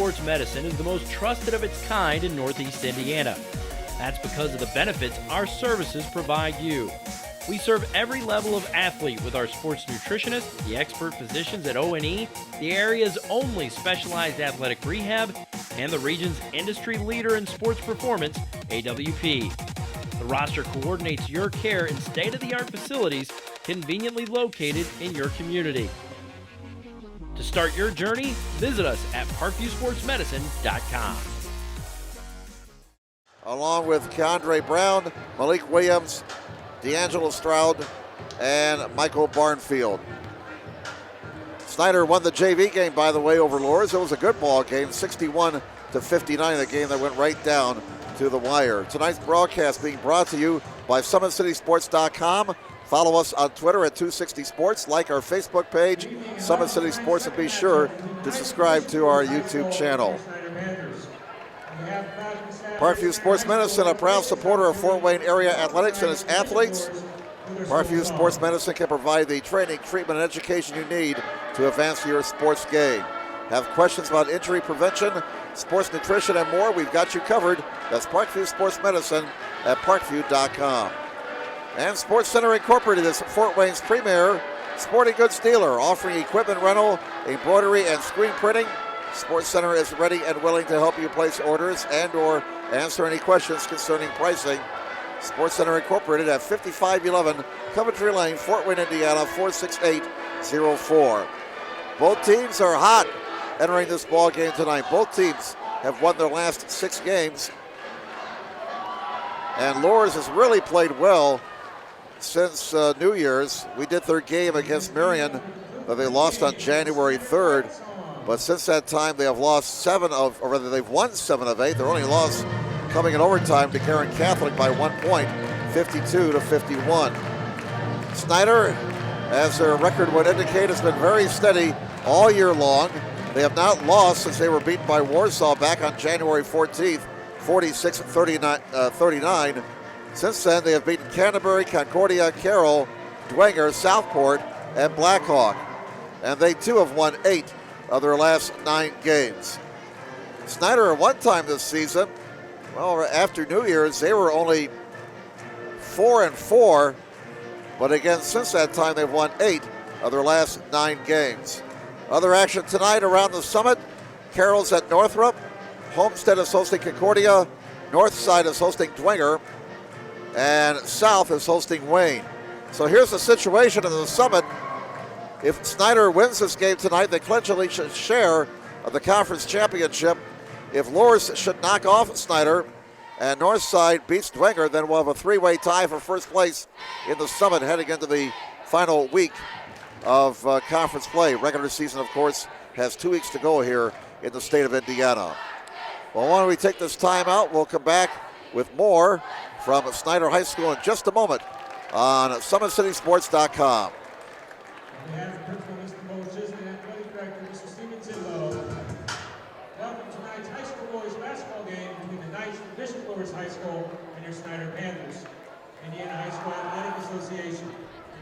Sports Medicine is the most trusted of its kind in Northeast Indiana. That's because of the benefits our services provide you. We serve every level of athlete with our sports nutritionists, the expert physicians at O&E, the area's only specialized athletic rehab, and the region's industry leader in sports performance, AWP. The roster coordinates your care in state-of-the-art facilities conveniently located in your community. To start your journey, visit us at parkviewsportsmedicine.com. Along with Keandre Brown, Malik Williams, D'Angelo Stroud, and Michael Barnfield. Snider won the JV game, by the way, over Luers. It was a good ball game, 61-59, the game that went right down to the wire. Tonight's broadcast being brought to you by SummitCitySports.com. Follow us on Twitter at 260sports. Like our Facebook page, Summit City Sports, and be sure to subscribe to our YouTube channel. Parkview Sports Medicine, a proud supporter of Fort Wayne area athletics and its athletes. Parkview Sports Medicine can provide the training, treatment, and education you need to advance your sports game. Have questions about injury prevention, sports nutrition, and more? We've got you covered. That's Parkview Sports Medicine at parkview.com. And Sports Center Incorporated is Fort Wayne's premier sporting goods dealer, offering equipment rental, embroidery, and screen printing. Sports Center is ready and willing to help you place orders and or answer any questions concerning pricing. Sports Center Incorporated at 5511 Coventry Lane, Fort Wayne, Indiana, 46804. Both teams are hot entering this ball game tonight. Both teams have won their last 6 games. And Luers has really played well since New Year's. We did their game against Marion, but they lost on January 3rd. But since that time, they have lost they've won 7 of 8. Their only loss coming in overtime to Karen Catholic by 1 point, 52-51. Snider, as their record would indicate, has been very steady all year long. They have not lost since they were beaten by Warsaw back on January 14th, 46-39. Since then, they have beaten Canterbury, Concordia, Carroll, Dwenger, Southport, and Blackhawk. And they too have won 8 of their last 9 games. Snider at one time this season, well, after New Year's, they were only 4-4, but again, since that time, they've won 8 of their last 9 games. Other action tonight around the Summit. Carroll's at Northrop, Homestead is hosting Concordia, Northside is hosting Dwenger, and South is hosting Wayne. So here's the situation in the Summit. If Snider wins this game tonight, they clinch at least a share of the conference championship. If Luers should knock off Snider and Northside beats Dwenger, then we'll have a 3-way tie for first place in the Summit heading into the final week of conference play. Regular season, of course, has 2 weeks to go here in the state of Indiana. Well, why don't we take this time out? We'll come back with more from Snider High School in just a moment on SummitCitySports.com. On behalf of Principal Mr. Moses and Athletic Director Mr. Steven Sidlow, welcome to tonight's high school boys basketball game between the Knights of Bishop Luers High School and your Snider Panthers. Indiana High School Athletic Association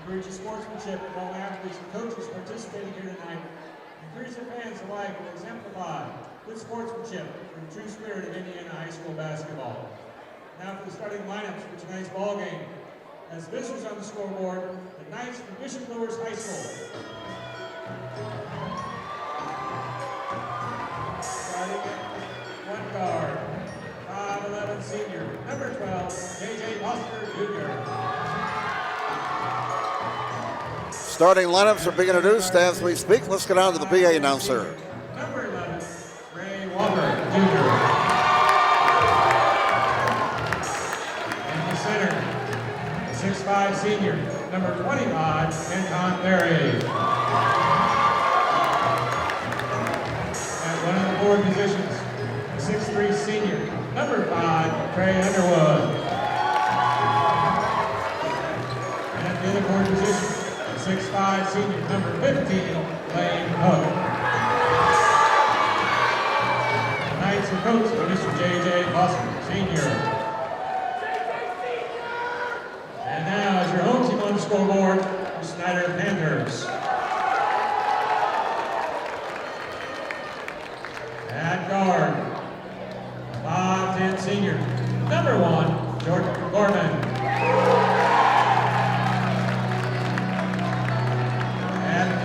encourages sportsmanship in all athletes and coaches participating here tonight. Encourages their fans alike to exemplify good sportsmanship and the true spirit of Indiana High School basketball. Now for the starting lineups for tonight's ball game. As visitors on the scoreboard, the Knights from Bishop Luers High School. Starting at one guard, 5'11" senior, number 12, J.J. Foster Jr. Starting lineups are being introduced as we speak. Let's go down to the PA announcer. Number 11, Ray Walker Jr. In the center, 6'5" senior, number 25, Anton Berry. At one of the forward positions, 6'3" senior, number 5, Trey Underwood. And at the other forward position, 6'5" senior, number 15, Lane Hook. The Knights are coached by Mr. J.J. Foster, Sr. And now, as your home team on the scoreboard, the Snider Panthers. At guard,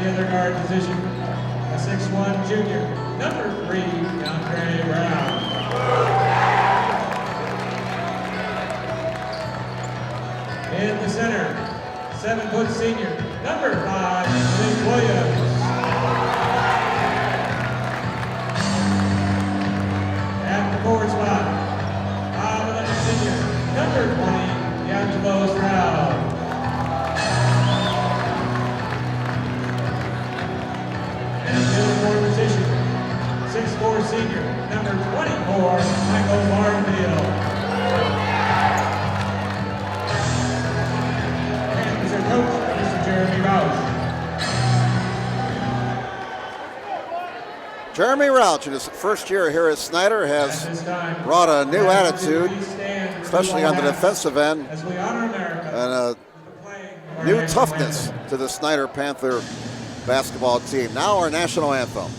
the other guard position, a 6'1" junior, number 3, Andre Brown. In the center, 7-foot senior, number 5, Luke Williams. At the forward spot, 5'11" senior, number 20, D'Angelo Stroud. And the other forward position, 6'4" senior, number 24, Michael Barnfield. And as our coach, Mr. Jeremy Rauch. Jeremy Rauch, in his first year here at Snider, has brought a new attitude, especially on the defensive end, and a new toughness to the Snider Panther basketball team. Now our national anthem.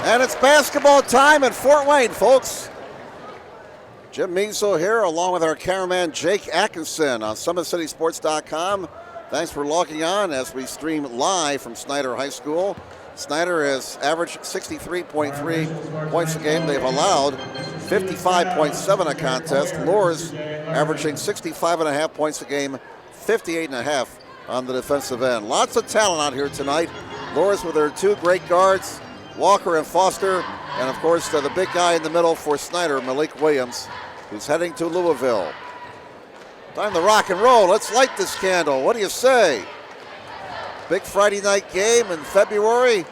And it's basketball time in Fort Wayne, folks. Jim Measle here, along with our cameraman Jake Atkinson on SummitCitySports.com. Thanks for logging on as we stream live from Snider High School. Snider has averaged 63.3 points a game. They've allowed 55.7 a contest. Luers averaging 65.5 points a game, 58.5 on the defensive end. Lots of talent out here tonight. Luers with their 2 great guards, Walker and Foster, and of course the big guy in the middle for Snider, Malik Williams, who's heading to Louisville. Time to rock and roll. Let's light this candle. What do you say? Big Friday night game in February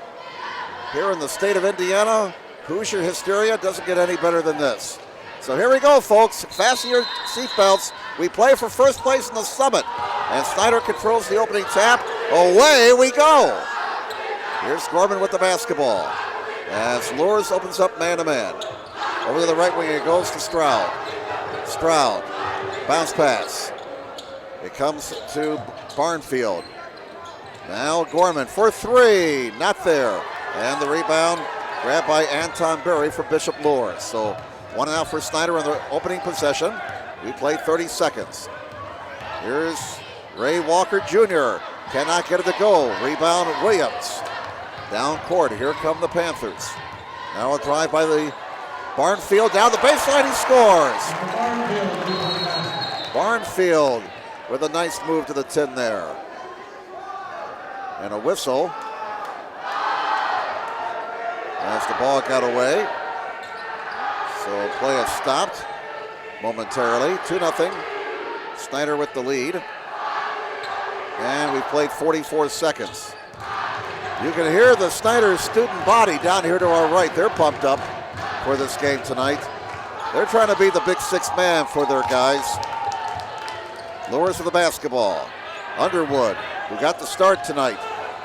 here in the state of Indiana. Hoosier hysteria doesn't get any better than this. So here we go, folks. Fasten your seatbelts. We play for first place in the Summit, and Snider controls the opening tap. Away we go. Here's Gorman with the basketball as Luers opens up man-to-man. Over to the right wing, it goes to Stroud. Stroud, bounce pass. It comes to Barnfield. Now Gorman for 3, not there. And the rebound grabbed by Anton Berry for Bishop Luers. So 1 out for Snider in the opening possession. We play 30 seconds. Here's Ray Walker Jr. Cannot get it to go. Rebound Williams. Down court, here come the Panthers. Now a drive by the Barnfield down the baseline, he scores. Barnfield with a nice move to the 10 there. And a whistle as the ball got away. So play is stopped momentarily, 2-0. Snider with the lead. And we've played 44 seconds. You can hear the Snider student body down here to our right. They're pumped up for this game tonight. They're trying to be the big 6th man for their guys. Luers with the basketball. Underwood, who got the start tonight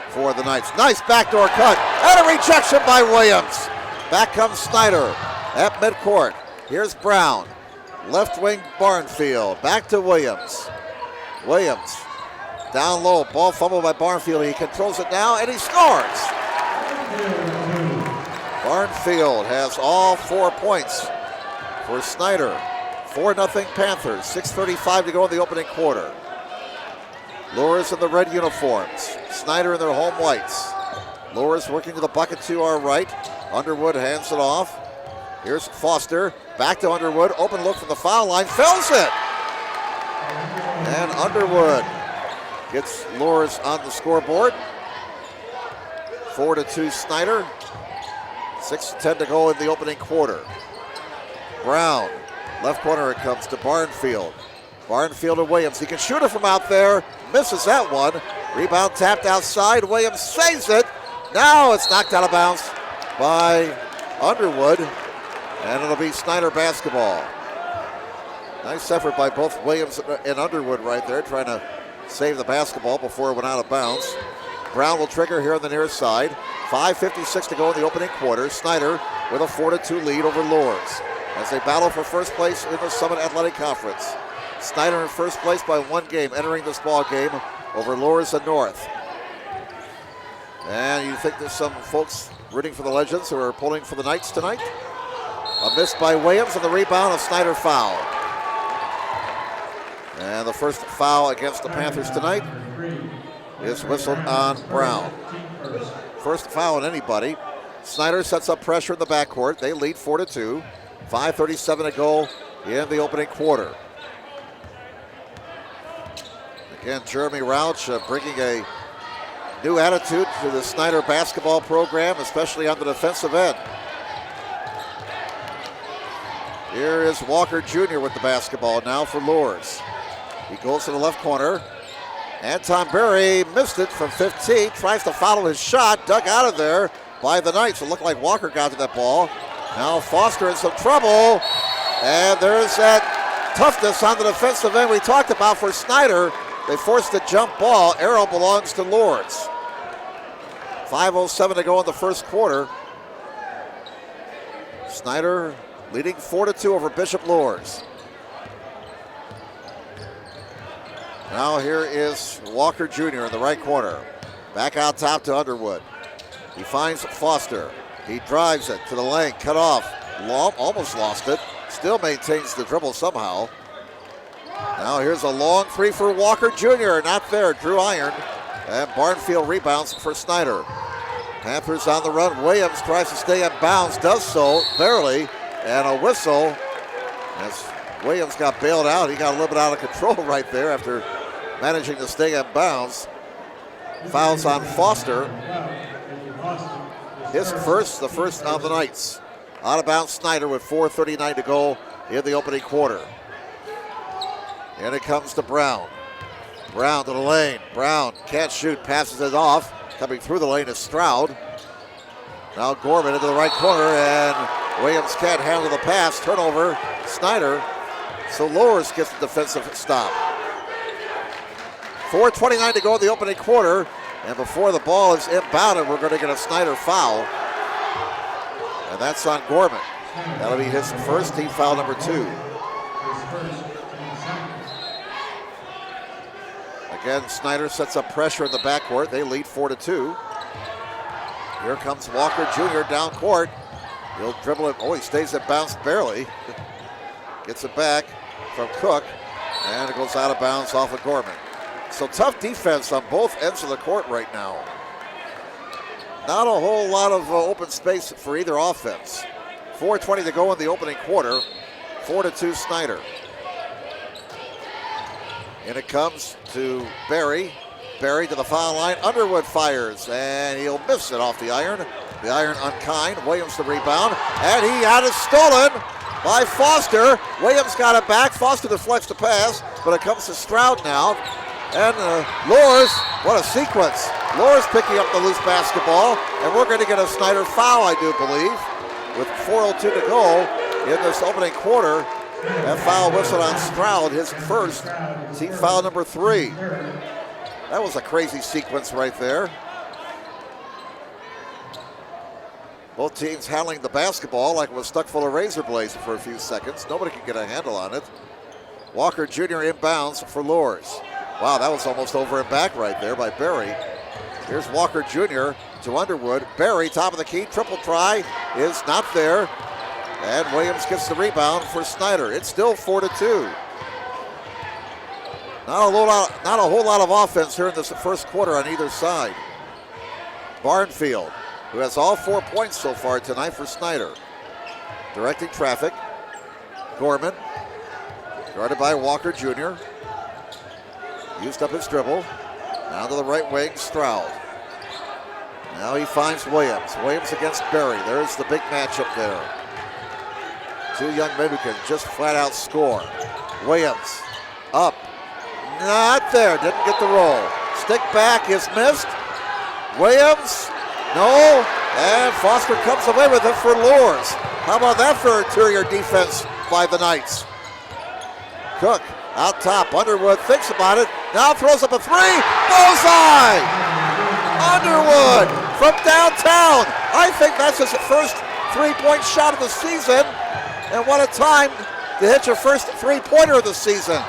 for the Knights. Nice backdoor cut and a rejection by Williams. Back comes Snider at midcourt. Here's Brown. Left wing Barnfield. Back to Williams. Williams. Down low, ball fumbled by Barnfield. He controls it now, and he scores. Barnfield has all 4 points for Snider. 4-0 Panthers, 6:35 to go in the opening quarter. Luers in the red uniforms. Snider in their home whites. Luers working to the bucket to our right. Underwood hands it off. Here's Foster. Back to Underwood. Open look from the foul line. Fills it! And Underwood gets Luers on the scoreboard. 4-2 Snider. 6:10 to go in the opening quarter. Brown. Left corner it comes to Barnfield. Barnfield to Williams. He can shoot it from out there. Misses that one. Rebound tapped outside. Williams saves it. Now it's knocked out of bounds by Underwood. And it'll be Snider basketball. Nice effort by both Williams and Underwood right there, trying to save the basketball before it went out of bounds. Brown will trigger here on the near side. 5:56 to go in the opening quarter. Snider with a 4-2 lead over Luers as they battle for first place in the Summit Athletic Conference. Snider in first place by 1 game, entering this ball game over Luers and North. And you think there's some folks rooting for the Legends who are pulling for the Knights tonight? A miss by Williams and the rebound, a Snider foul. And the first foul against the Panthers tonight is whistled on Brown. First foul on anybody. Snider sets up pressure in the backcourt. They lead 4-2. 5:37 to go in the opening quarter. Again, Jeremy Rauch bringing a new attitude to the Snider basketball program, especially on the defensive end. Here is Walker Jr. with the basketball now for Luers. He goes to the left corner. Anton Berry missed it from 15. Tries to follow his shot. Dug out of there by the Knights. It looked like Walker got to that ball. Now Foster in some trouble. And there's that toughness on the defensive end we talked about for Snider. They forced the jump ball. Arrow belongs to Luers. 5:07 to go in the first quarter. Snider leading 4-2 over Bishop Luers. Now here is Walker Jr. in the right corner. Back out top to Underwood. He finds Foster. He drives it to the lane, cut off. Almost lost it. Still maintains the dribble somehow. Now here's a long three for Walker Jr. Not there. Drew Iron. And Barnfield rebounds for Snider. Panthers on the run. Williams tries to stay in bounds. Does so barely. And a whistle as Williams got bailed out. He got a little bit out of control right there after managing to stay in bounds. Fouls on Foster. His first, the first on the Knights. Out of bounds Snider with 4:39 to go in the opening quarter. And it comes to Brown. Brown to the lane. Brown can't shoot, passes it off. Coming through the lane is Stroud. Now Gorman into the right corner, and Williams can't handle the pass. Turnover, Snider. So Luers gets the defensive stop. 4:29 to go in the opening quarter. And before the ball is inbounded, we're going to get a Snider foul. And that's on Gorman. That'll be his first, team foul number 2. Again, Snider sets up pressure in the backcourt. They lead 4-2. Here comes Walker Jr. down court. He'll dribble it. Oh, he stays at bounds barely. Gets it back from Cook. And it goes out of bounds off of Gorman. So tough defense on both ends of the court right now. Not a whole lot of open space for either offense. 4:20 to go in the opening quarter. 4-2 Snider. And it comes to Berry. Berry to the foul line. Underwood fires, and he'll miss it off the iron. The iron unkind. Williams the rebound, and he had it stolen by Foster. Williams got it back. Foster deflects the pass, but it comes to Stroud now. And Luers, what a sequence. Luers picking up the loose basketball, and we're going to get a Snider foul, I do believe, with 4:02 to go in this opening quarter. That foul whistled on Stroud, his first, team foul number 3. That was a crazy sequence right there. Both teams handling the basketball like it was stuck full of razor blades for a few seconds. Nobody could get a handle on it. Walker Jr. inbounds for Luers. Wow, that was almost over and back right there by Berry. Here's Walker Jr. to Underwood. Berry, top of the key, triple try is not there. And Williams gets the rebound for Snider. It's still 4-2. Not a whole lot of offense here in this first quarter on either side. Barnfield, who has all 4 points so far tonight for Snider. Directing traffic. Gorman, guarded by Walker Jr. Used up his dribble. Now to the right wing, Stroud. Now he finds Williams. Williams against Berry. There's the big matchup there. Two young men who can just flat out score. Williams up. Not there. Didn't get the roll. Stick back is missed. Williams. No. And Foster comes away with it for Luers. How about that for interior defense by the Knights? Cook out top. Underwood thinks about it. Now throws up a three. Bullseye! Underwood from downtown. I think that's his first three-point shot of the season. And what a time to hit your first three-pointer of the season.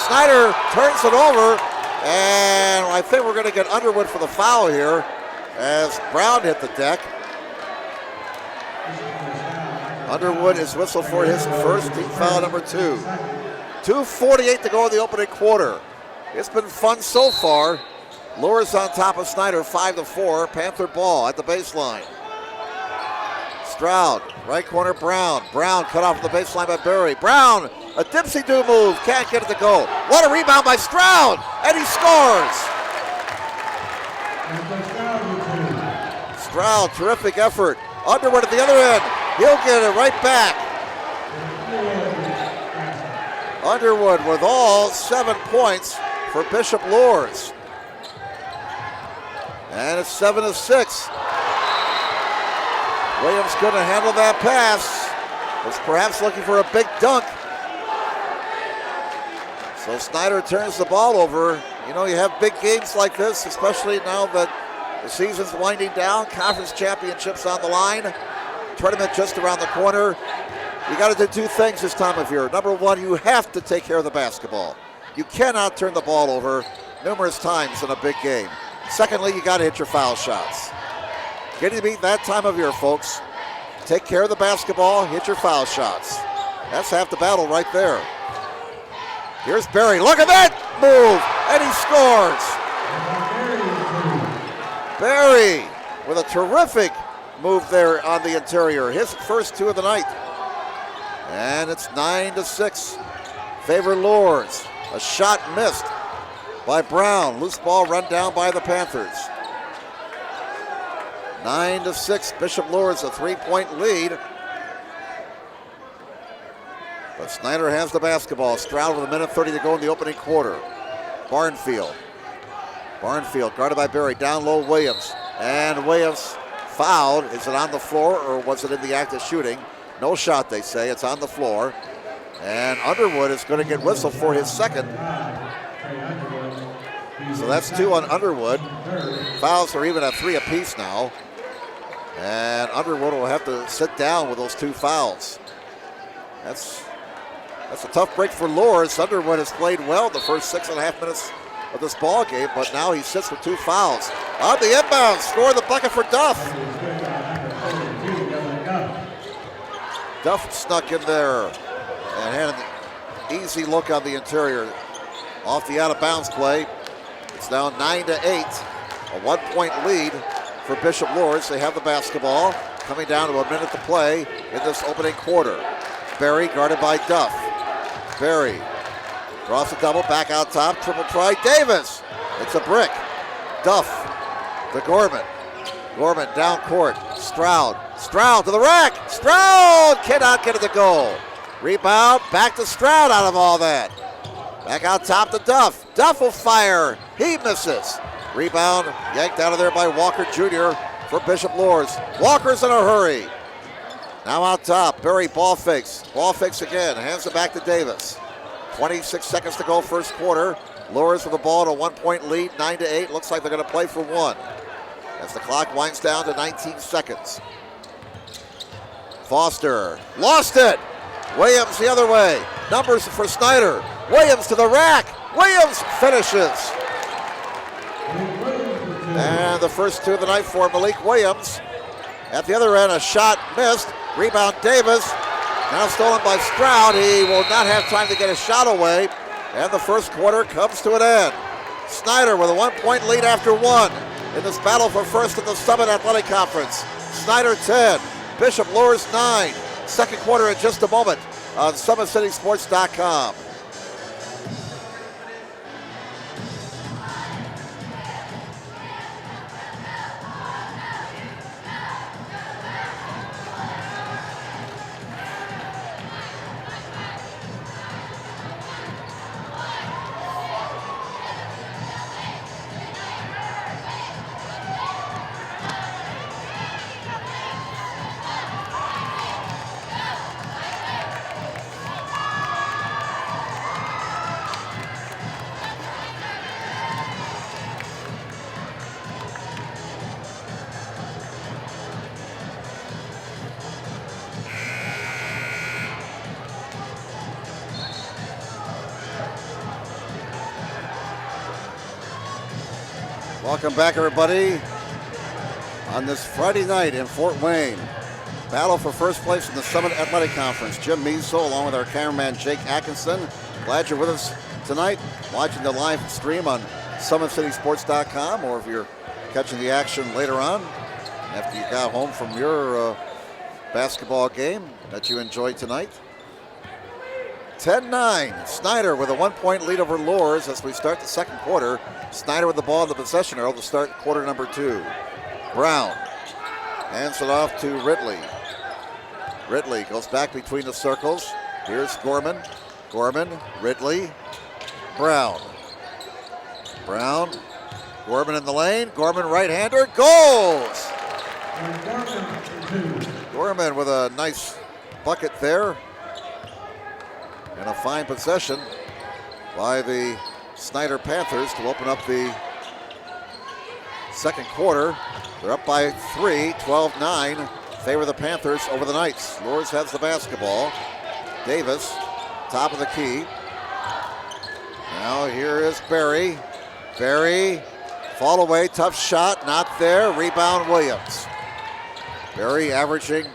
Snider turns it over. And I think we're going to get Underwood for the foul here as Brown hit the deck. Underwood is whistled for his first, team foul number 2. 2:48 to go in the opening quarter. It's been fun so far. Luers on top of Snider, 5-4. Panther ball at the baseline. Stroud, right corner, Brown. Brown cut off the baseline by Berry. Brown, a dipsy-do move, can't get it to go. What a rebound by Stroud, and he scores. Stroud, terrific effort. Underwood at the other end. He'll get it right back. Underwood with all 7 points for Bishop Luers. And it's 7-6. Williams couldn't handle that pass. Was perhaps looking for a big dunk. So Snider turns the ball over. You know, you have big games like this, especially now that the season's winding down. Conference championships on the line. Tournament just around the corner. You got to do 2 things this time of year. Number 1, you have to take care of the basketball. You cannot turn the ball over numerous times in a big game. Secondly, you got to hit your foul shots. Getting to be that time of year, folks. Take care of the basketball, hit your foul shots. That's half the battle right there. Here's Berry. Look at that move, and he scores. Berry with a terrific move there on the interior. His first 2 of the night. And it's 9-6. Favor Luers. A shot missed by Brown. Loose ball run down by the Panthers. 9-6. Bishop Luers a 3-point lead. But Snider has the basketball. Stroud with 1:30 to go in the opening quarter. Barnfield. Barnfield guarded by Berry. Down low, Williams. And Williams fouled. Is it on the floor or was it in the act of shooting? No shot, they say. It's on the floor. And Underwood is going to get whistled for his second. So that's 2 on Underwood. Fouls are even at 3 apiece now. And Underwood will have to sit down with those 2 fouls. That's a tough break for Luers. Underwood has played well the first 6.5 minutes of this ball game, but now he sits with 2 fouls. On the inbound, score the bucket for Duff. Duff snuck in there and had an easy look on the interior. Off the out-of-bounds play. It's now 9-8, a 1-point lead for Bishop Luers. They have the basketball. Coming down to a minute to play in this opening quarter. Berry guarded by Duff. Berry draws a double, back out top, triple try, Davis. It's a brick. Duff to Gorman. Gorman down court. Stroud. Stroud to the rack. Stroud cannot get it to go. Rebound, back to Stroud out of all that. Back out top to Duff. Duff will fire. He misses. Rebound yanked out of there by Walker Jr. for Bishop Luers. Walker's in a hurry. Now out top, Berry ball fakes. Ball fakes again, hands it back to Davis. 26 seconds to go first quarter. Luers with the ball at a 1-point lead, 9-8. Looks like they're going to play for 1. As the clock winds down to 19 seconds. Foster lost it. Williams the other way. Numbers for Snider. Williams to the rack. Williams finishes. And the first 2 of the night for Malik Williams. At the other end, a shot missed. Rebound Davis. Now stolen by Stroud. He will not have time to get a shot away. And the first quarter comes to an end. Snider with a 1-point lead after 1. in this battle for first in the Summit Athletic Conference. Snider 10, Bishop Luers 9. Second quarter in just a moment on SummitCitySports.com. Welcome back, everybody, on this Friday night in Fort Wayne. Battle for first place in the Summit Athletic Conference. Jim Measel along with our cameraman Jake Atkinson. Glad you're with us tonight, watching the live stream on SummitCitySports.com, or if you're catching the action later on after you got home from your basketball game that you enjoyed tonight. 10-9, Snider with a 1-point lead over Luers as we start the second quarter. Snider with the ball in the possession arrow to start quarter number 2. Brown hands it off to Ridley. Ridley goes back between the circles. Here's Gorman. Gorman, Ridley, Brown. Brown, Gorman in the lane. Gorman right-hander, goes! Gorman with a nice bucket there. And a fine possession by the Snider Panthers to open up the second quarter. They're up by 3, 12-9. Favor the Panthers over the Knights. Luers has the basketball. Davis, top of the key. Now here is Barry. Barry, fall away, tough shot, not there. Rebound, Williams. Barry averaging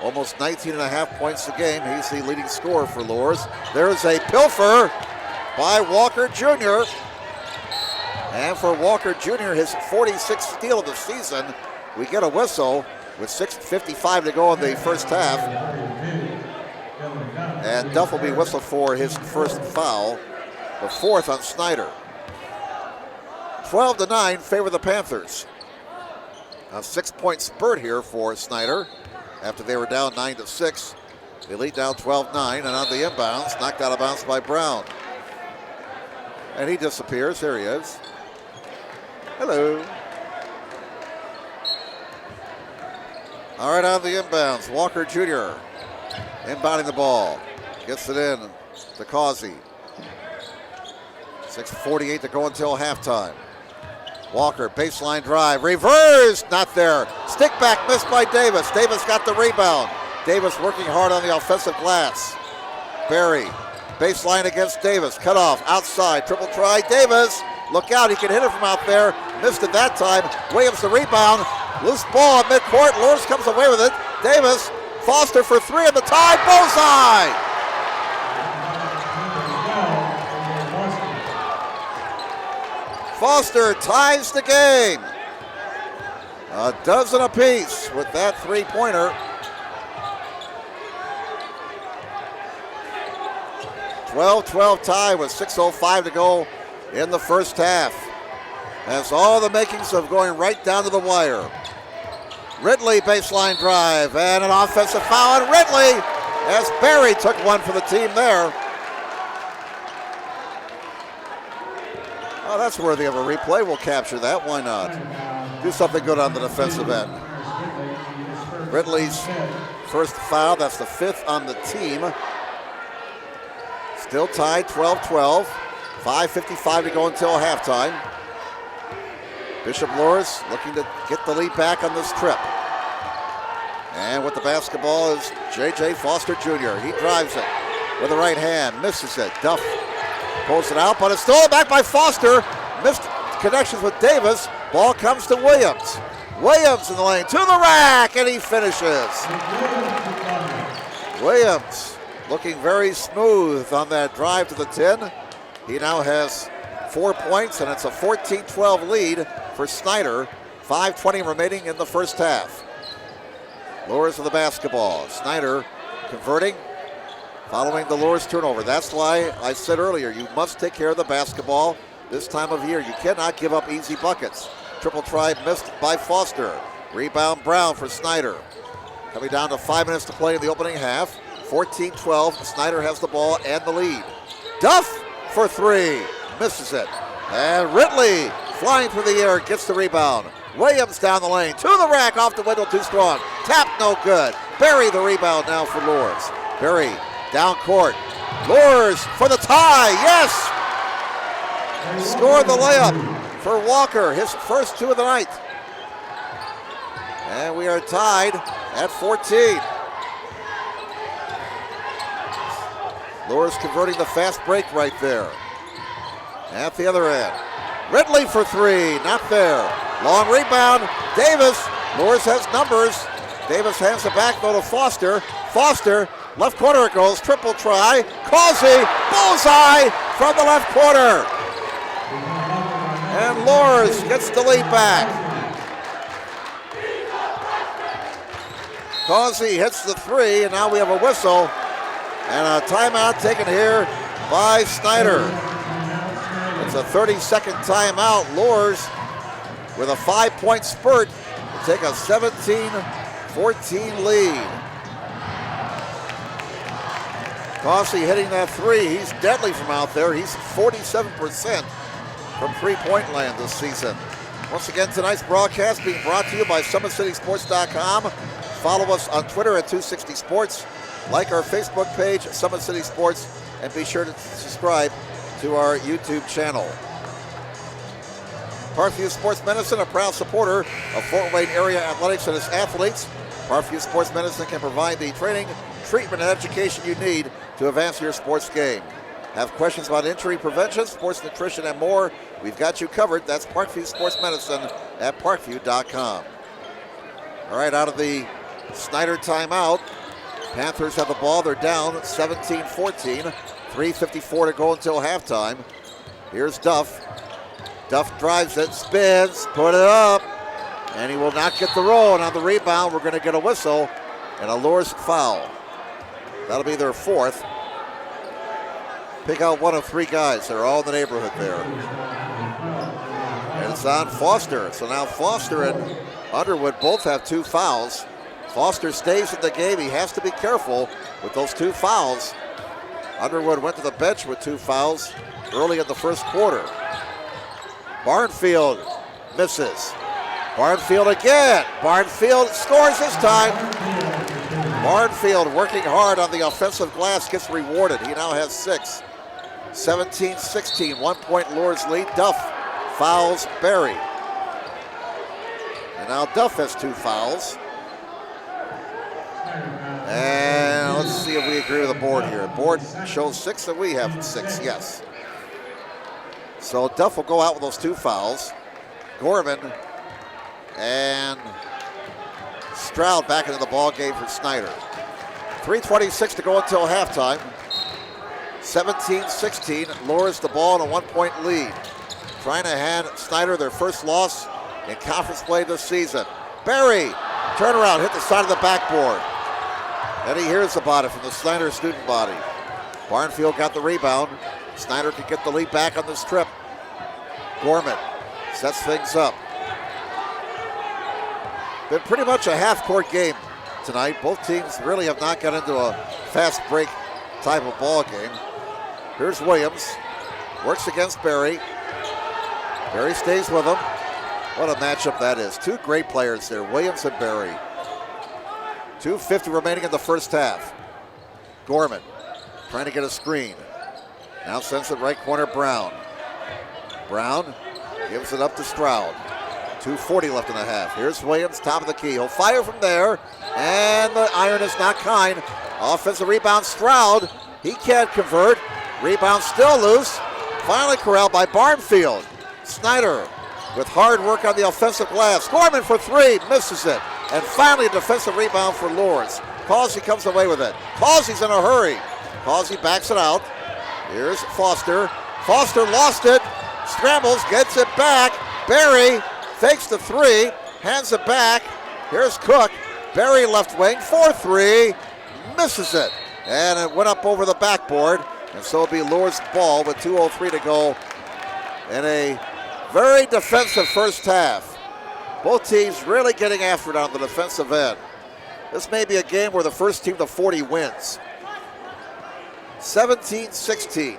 almost 19.5 points a game. He's the leading scorer for Luers. There's a pilfer by Walker Jr. And for Walker Jr., his 46th steal of the season. We get a whistle with 6:55 to go in the first half. And Duff will be whistled for his first foul, the fourth on Snider. 12-9 favor the Panthers. A 6-point spurt here for Snider after they were down 9-6. They lead down 12-9, and on the inbounds, knocked out of bounds by Brown. And he disappears. Here he is. Hello. All right, on the inbounds, Walker Jr. inbounding the ball. Gets it in to Causey. 6:48 to go until halftime. Walker, baseline drive, reversed, not there. Stick back, missed by Davis. Davis got the rebound. Davis working hard on the offensive glass. Barry, baseline against Davis, cut off, outside, triple try, Davis. Look out, he can hit it from out there. Missed it that time. Williams the rebound. Loose ball at midcourt. Luers comes away with it. Davis, Foster for 3 at the tie, bullseye. Foster ties the game. A dozen apiece with that three-pointer. 12-12 tie with 6:05 to go in the first half. Has all the makings of going right down to the wire. Ridley baseline drive and an offensive foul on Ridley as Barry took one for the team there. Oh, that's worthy of a replay. We'll capture that. Why not? Do something good on the defensive end. Ridley's first foul. That's the 5th on the team. Still tied 12-12. 5:55 to go until halftime. Bishop Luers looking to get the lead back on this trip. And with the basketball is J.J. Foster Jr. He drives it with the right hand, misses it. Duff pulls it out, but it's stolen back by Foster. Missed connections with Davis. Ball comes to Williams. Williams in the lane to the rack, and he finishes. Williams looking very smooth on that drive to the 10. He now has 4 points, and it's a 14-12 lead for Snider. 5:20 remaining in the first half. Luers with the basketball. Snider converting, following the Luers turnover. That's why I said earlier, you must take care of the basketball this time of year. You cannot give up easy buckets. Triple try missed by Foster. Rebound Brown for Snider. Coming down to 5 minutes to play in the opening half. 14-12, Snider has the ball and the lead. Duff for three, misses it. And Ridley flying through the air, gets the rebound. Williams down the lane, to the rack, off the window, too strong. Tap, no good. Berry the rebound now for Luers. Berry down court. Luers for the tie, yes! Scored the layup for Walker, his first two of the night. And we are tied at 14. Luers converting the fast break right there. At the other end. Ridley for three, not there. Long rebound, Davis. Luers has numbers. Davis hands it back though to Foster. Foster, left corner it goes, triple try. Causey, bullseye from the left corner. And Luers gets the lead back. Causey hits the three, and now we have a whistle. And a timeout taken here by Snider. It's a 30-second timeout. Luers with a 5-point spurt to take a 17-14 lead. Causey hitting that three. He's deadly from out there. He's 47% from three-point land this season. Once again, tonight's broadcast being brought to you by SummitCitySports.com. Follow us on Twitter at 260sports. Like our Facebook page, Summit City Sports, and be sure to subscribe to our YouTube channel. Parkview Sports Medicine, a proud supporter of Fort Wayne area athletics and its athletes. Parkview Sports Medicine can provide the training, treatment, and education you need to advance your sports game. Have questions about injury prevention, sports nutrition, and more? We've got you covered. That's Parkview Sports Medicine at parkview.com. All right, out of the Snider timeout. Panthers have the ball. They're down 17-14. 3:54 to go until halftime. Here's Duff. Duff drives it, spins, put it up, and he will not get the roll. And on the rebound, we're going to get a whistle and a Luers foul. That'll be their fourth. Pick out one of three guys. They're all in the neighborhood there. And it's on Foster. So now Foster and Underwood both have two fouls. Foster stays in the game. He has to be careful with those two fouls. Underwood went to the bench with two fouls early in the first quarter. Barnfield misses. Barnfield again. Barnfield scores this time. Barnfield working hard on the offensive glass gets rewarded. He now has 6. 17-16, 1 point Luers lead. Duff fouls Berry. And now Duff has two fouls. And let's see if we agree with the board here. Board shows 6 and we have 6, yes. So Duff will go out with those two fouls. Gorman and Stroud back into the ball game for Snider. 3:26 to go until halftime. 17-16, Luers the ball in a 1 point lead. Trying to hand Snider their first loss in conference play this season. Berry, turnaround, hit the side of the backboard. And he hears about it from the Snider student body. Barnfield got the rebound. Snider can get the lead back on this trip. Gorman sets things up. Been pretty much a half-court game tonight. Both teams really have not got into a fast break type of ball game. Here's Williams. Works against Berry. Berry stays with him. What a matchup that is. Two great players there, Williams and Berry. 2:50 remaining in the first half. Gorman trying to get a screen. Now sends it right corner, Brown. Brown gives it up to Stroud. 2:40 left in the half. Here's Williams, top of the key. He'll fire from there, and the iron is not kind. Offensive rebound, Stroud. He can't convert. Rebound still loose. Finally corralled by Barnfield. Snider with hard work on the offensive glass. Gorman for three, misses it. And finally a defensive rebound for Luers. Causey comes away with it. Causey's in a hurry. Causey backs it out. Here's Foster. Foster lost it. scrambles, gets it back. Barry fakes the three, hands it back. Here's Cook. Barry left wing, 4-3, misses it. And it went up over the backboard. And so it'll be Luers' ball with 2:03 to go in a very defensive first half. Both teams really getting after it on the defensive end. This may be a game where the first team to 40 wins. 17-16.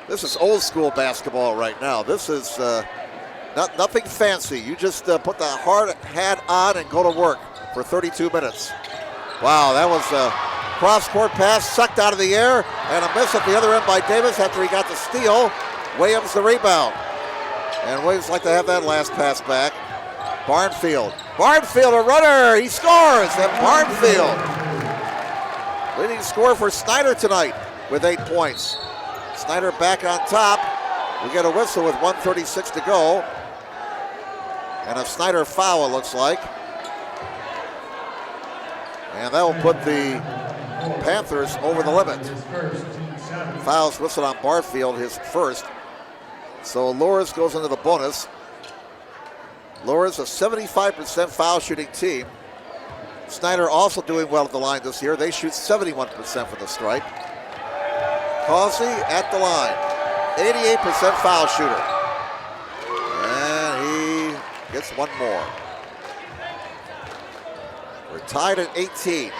This is old school basketball right now. This is nothing fancy. You just put the hard hat on and go to work for 32 minutes. Wow, that was a cross-court pass sucked out of the air and a miss at the other end by Davis after he got the steal. Williams the rebound. And Williams like to have that last pass back. Barnfield. Barnfield a runner. He scores. And Barnfield, leading scorer for Snider tonight with 8 points. Snider back on top. We get a whistle with 1:36 to go. And a Snider foul, it looks like. And that will put the Panthers over the limit. Fouls whistled on Barfield, his first. So Luers goes into the bonus. Luers a 75% foul shooting team. Snider also doing well at the line this year. They shoot 71% from the stripe. Causey at the line, 88% foul shooter. And he gets one more. We're tied at 18.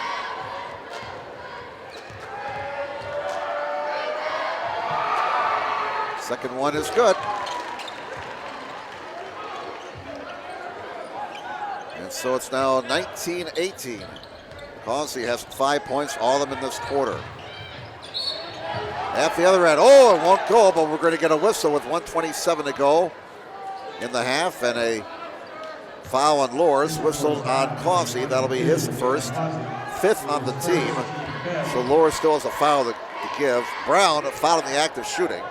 Second one is good. And so it's now 19-18. Causey has 5 points, all of them in this quarter. At the other end, oh, it won't go, but we're going to get a whistle with 1:27 to go in the half, and a foul on Luers, whistled on Causey. That'll be his first, 5th on the team. So Luers still has a foul to give. Brown, a foul in the act of shooting.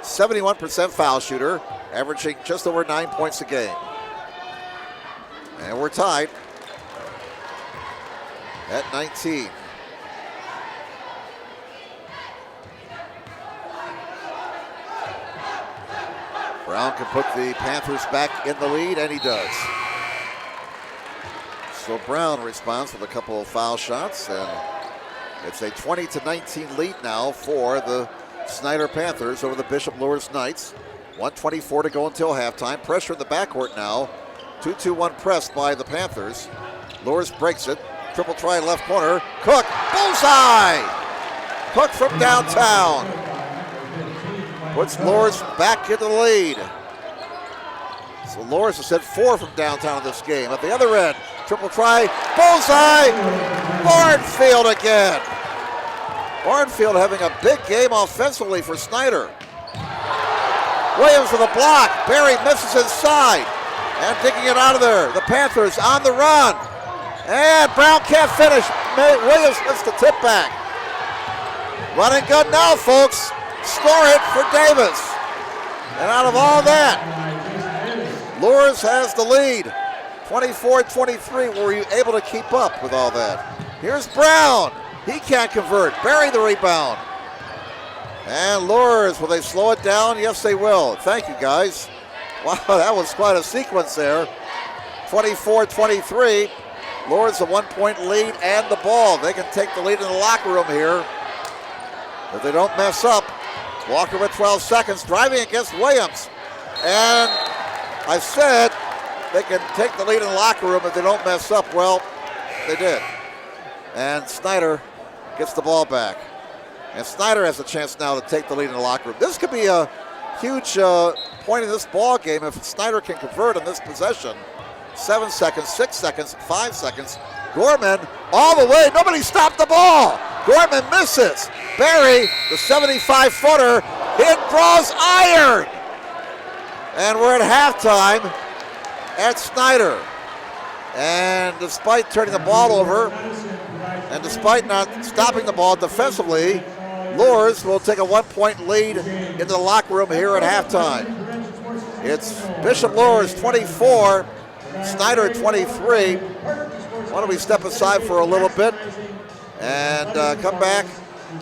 71% foul shooter, averaging just over 9 points a game. And we're tied at 19. Brown can put the Panthers back in the lead, and he does. So Brown responds with a couple of foul shots, and it's a 20-19 lead now for the Snider Panthers over the Bishop Luers Knights. 1:24 to go until halftime. Pressure in the backcourt now. 2-2-1 pressed by the Panthers. Luers breaks it. Triple try left corner. Cook, bullseye! Cook from downtown. Puts Luers back into the lead. So Luers has hit 4 from downtown in this game. At the other end, triple try, bullseye! Barnfield again. Barnfield having a big game offensively for Snider. Williams with a block. Barry misses inside. And digging it out of there. The Panthers on the run. And Brown can't finish. Williams gets the tip back. Running good now, folks. Score it for Davis. And out of all that, Luers has the lead. 24-23. Were you able to keep up with all that? Here's Brown. He can't convert. Barry the rebound. And Luers, will they slow it down? Yes, they will. Thank you, guys. Wow, that was quite a sequence there. 24-23. Luers a 1 point lead and the ball. They can take the lead in the locker room here if they don't mess up. Walker with 12 seconds, driving against Williams. And I said they can take the lead in the locker room if they don't mess up. Well, they did. And Snider gets the ball back. And Snider has a chance now to take the lead in the locker room. This could be a huge point in this ball game if Snider can convert on this possession. 7 seconds, 6 seconds, 5 seconds. Gorman all the way. Nobody stopped the ball. Gorman misses. Barry, the 75-footer, it draws iron. And we're at halftime at Snider. And despite turning the ball over, and despite not stopping the ball defensively, Luers will take a 1 point lead into the locker room here at halftime. It's Bishop Luers 24, Snider 23. Why don't we step aside for a little bit and come back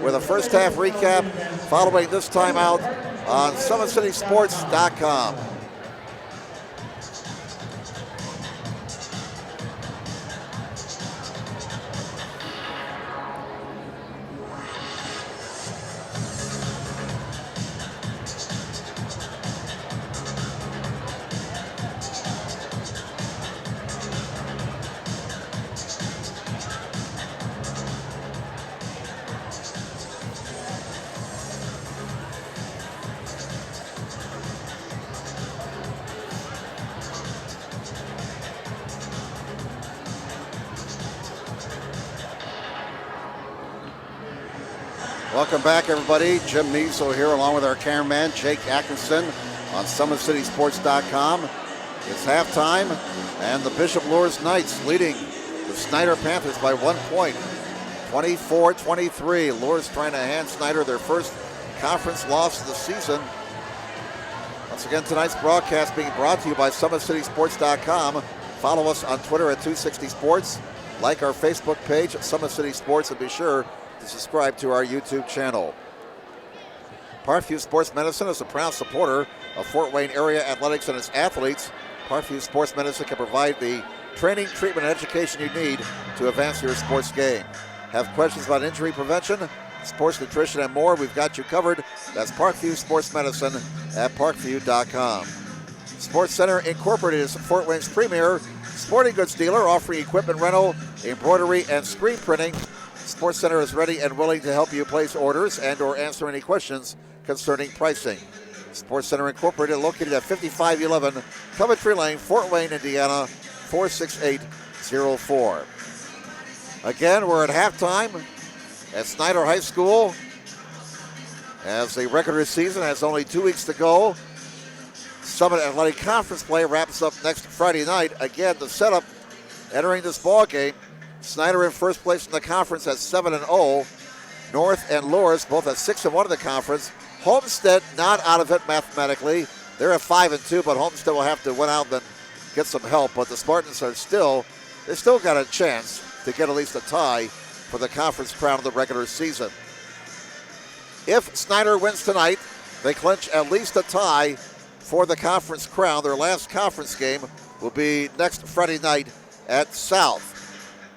with a first half recap following this timeout on SummitCitySports.com. Welcome back, everybody. Jim Measle here, along with our cameraman, Jake Atkinson, on SummitCitySports.com. It's halftime, and the Bishop Luers Knights leading the Snider Panthers by 1 point, 24-23. Luers trying to hand Snider their first conference loss of the season. Once again, tonight's broadcast being brought to you by SummitCitySports.com. Follow us on Twitter at 260sports. Like our Facebook page at Summit City Sports, and be sure to subscribe to our YouTube channel. Parkview Sports Medicine is a proud supporter of Fort Wayne area athletics and its athletes. Parkview Sports Medicine can provide the training, treatment, and education you need to advance your sports game. Have questions about injury prevention, sports nutrition, and more? We've got you covered. That's Parkview Sports Medicine at parkview.com. Sports Center Incorporated is Fort Wayne's premier sporting goods dealer, offering equipment rental, embroidery, and screen printing. Sports Center is ready and willing to help you place orders and or answer any questions concerning pricing. Sports Center Incorporated, located at 5511 Coventry Lane, Fort Wayne, Indiana, 46804. Again, we're at halftime at Snider High School as the regular season has only 2 weeks to go. Summit Athletic Conference play wraps up next Friday night. Again, the setup entering this ball game: Snider in first place in the conference at 7-0. North and Luers both at 6-1 in the conference. Homestead not out of it mathematically. They're at 5-2, but Homestead will have to win out and then get some help. But the Spartans are still got a chance to get at least a tie for the conference crown of the regular season. If Snider wins tonight, they clinch at least a tie for the conference crown. Their last conference game will be next Friday night at South.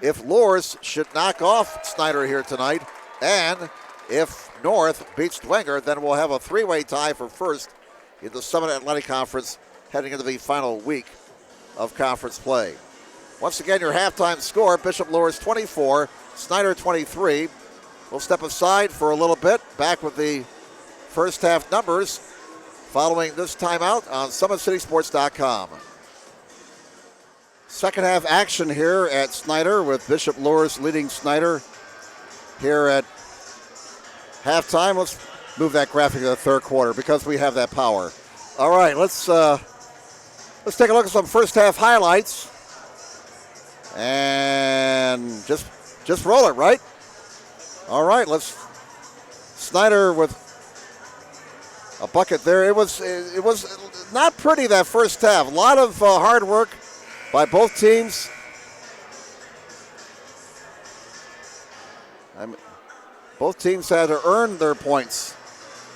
If Luers should knock off Snider here tonight, and if North beats Dwenger, then we'll have a three-way tie for first in the Summit Athletic Conference heading into the final week of conference play. Once again, your halftime score: Bishop Luers 24, Snider 23. We'll step aside for a little bit, back with the first half numbers following this timeout on SummitCitySports.com. Second half action here at Snider, with Bishop Luers leading Snider here at halftime. Let's move that graphic to the third quarter because we have that power. All right, let's take a look at some first half highlights and just roll it, right? All right, Snider with a bucket there. It was not pretty that first half. A lot of hard work by both teams. Both teams had to earn their points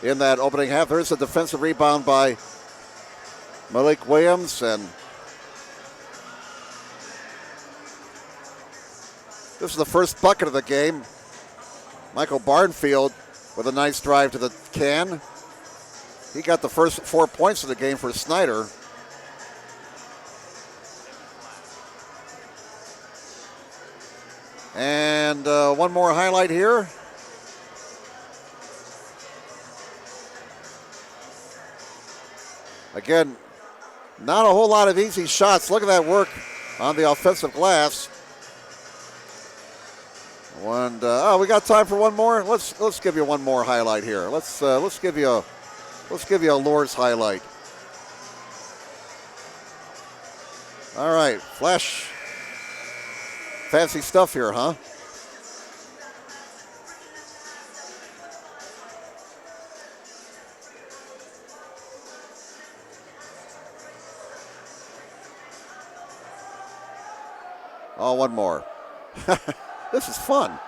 in that opening half. There's a defensive rebound by Malik Williams, and this is the first bucket of the game. Michael Barnfield with a nice drive to the can. He got the first 4 points of the game for Snider. And one more highlight here. Again, not a whole lot of easy shots. Look at that work on the offensive glass. And we got time for one more. Let's give you one more highlight here. Let's give you a Luers highlight. All right, flash. Fancy stuff here, huh? Oh, one more. This is fun.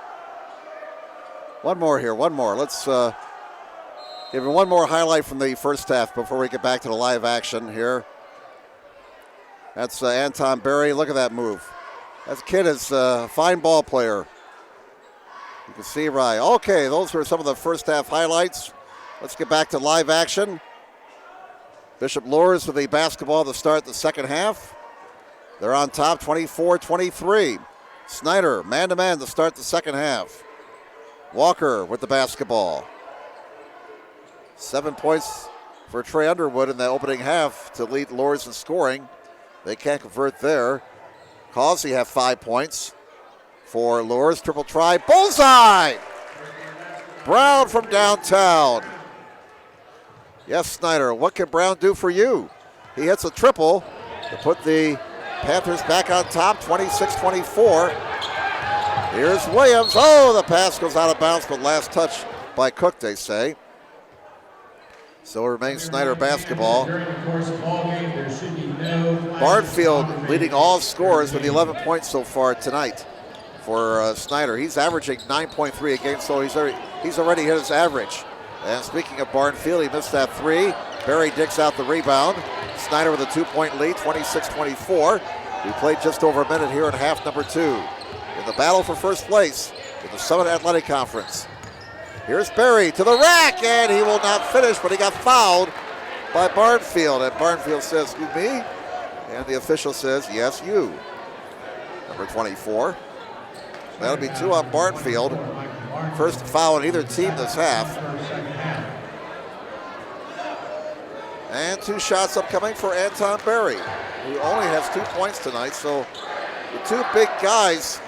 One more here, one more. Let's give you one more highlight from the first half before we get back to the live action here. That's Anton Berry. Look at that move. That kid is a fine ball player. You can see right. Okay, those were some of the first half highlights. Let's get back to live action. Bishop Luers with the basketball to start the second half. They're on top 24-23. Snider man-to-man to start the second half. Walker with the basketball. 7 points for Trey Underwood in the opening half to lead Luers in scoring. They can't convert there. Causey have 5 points for Luers. Triple try. Bullseye! Brown from downtown. Yes, Snider, what can Brown do for you? He hits a triple to put the Panthers back on top, 26-24. Here's Williams. Oh, the pass goes out of bounds, but last touch by Cook, they say. So it remains Snider basketball. Barnfield leading all scorers with 11 points so far tonight for Snider. He's averaging 9.3 a game, so he's already hit his average. And speaking of Barnfield, he missed that three. Berry digs out the rebound. Snider with a 2-point lead, 26-24. We played just over a minute here in half number 2. In the battle for first place in the Summit Athletic Conference. Here's Berry to the rack, and he will not finish, but he got fouled by Barnfield. And Barnfield says, "Who, me?" And the official says, "Yes, you." Number 24. That'll be 2 on Barnfield. First foul on either team this half. And 2 shots upcoming for Anton Berry, who only has 2 points tonight. So the 2 big guys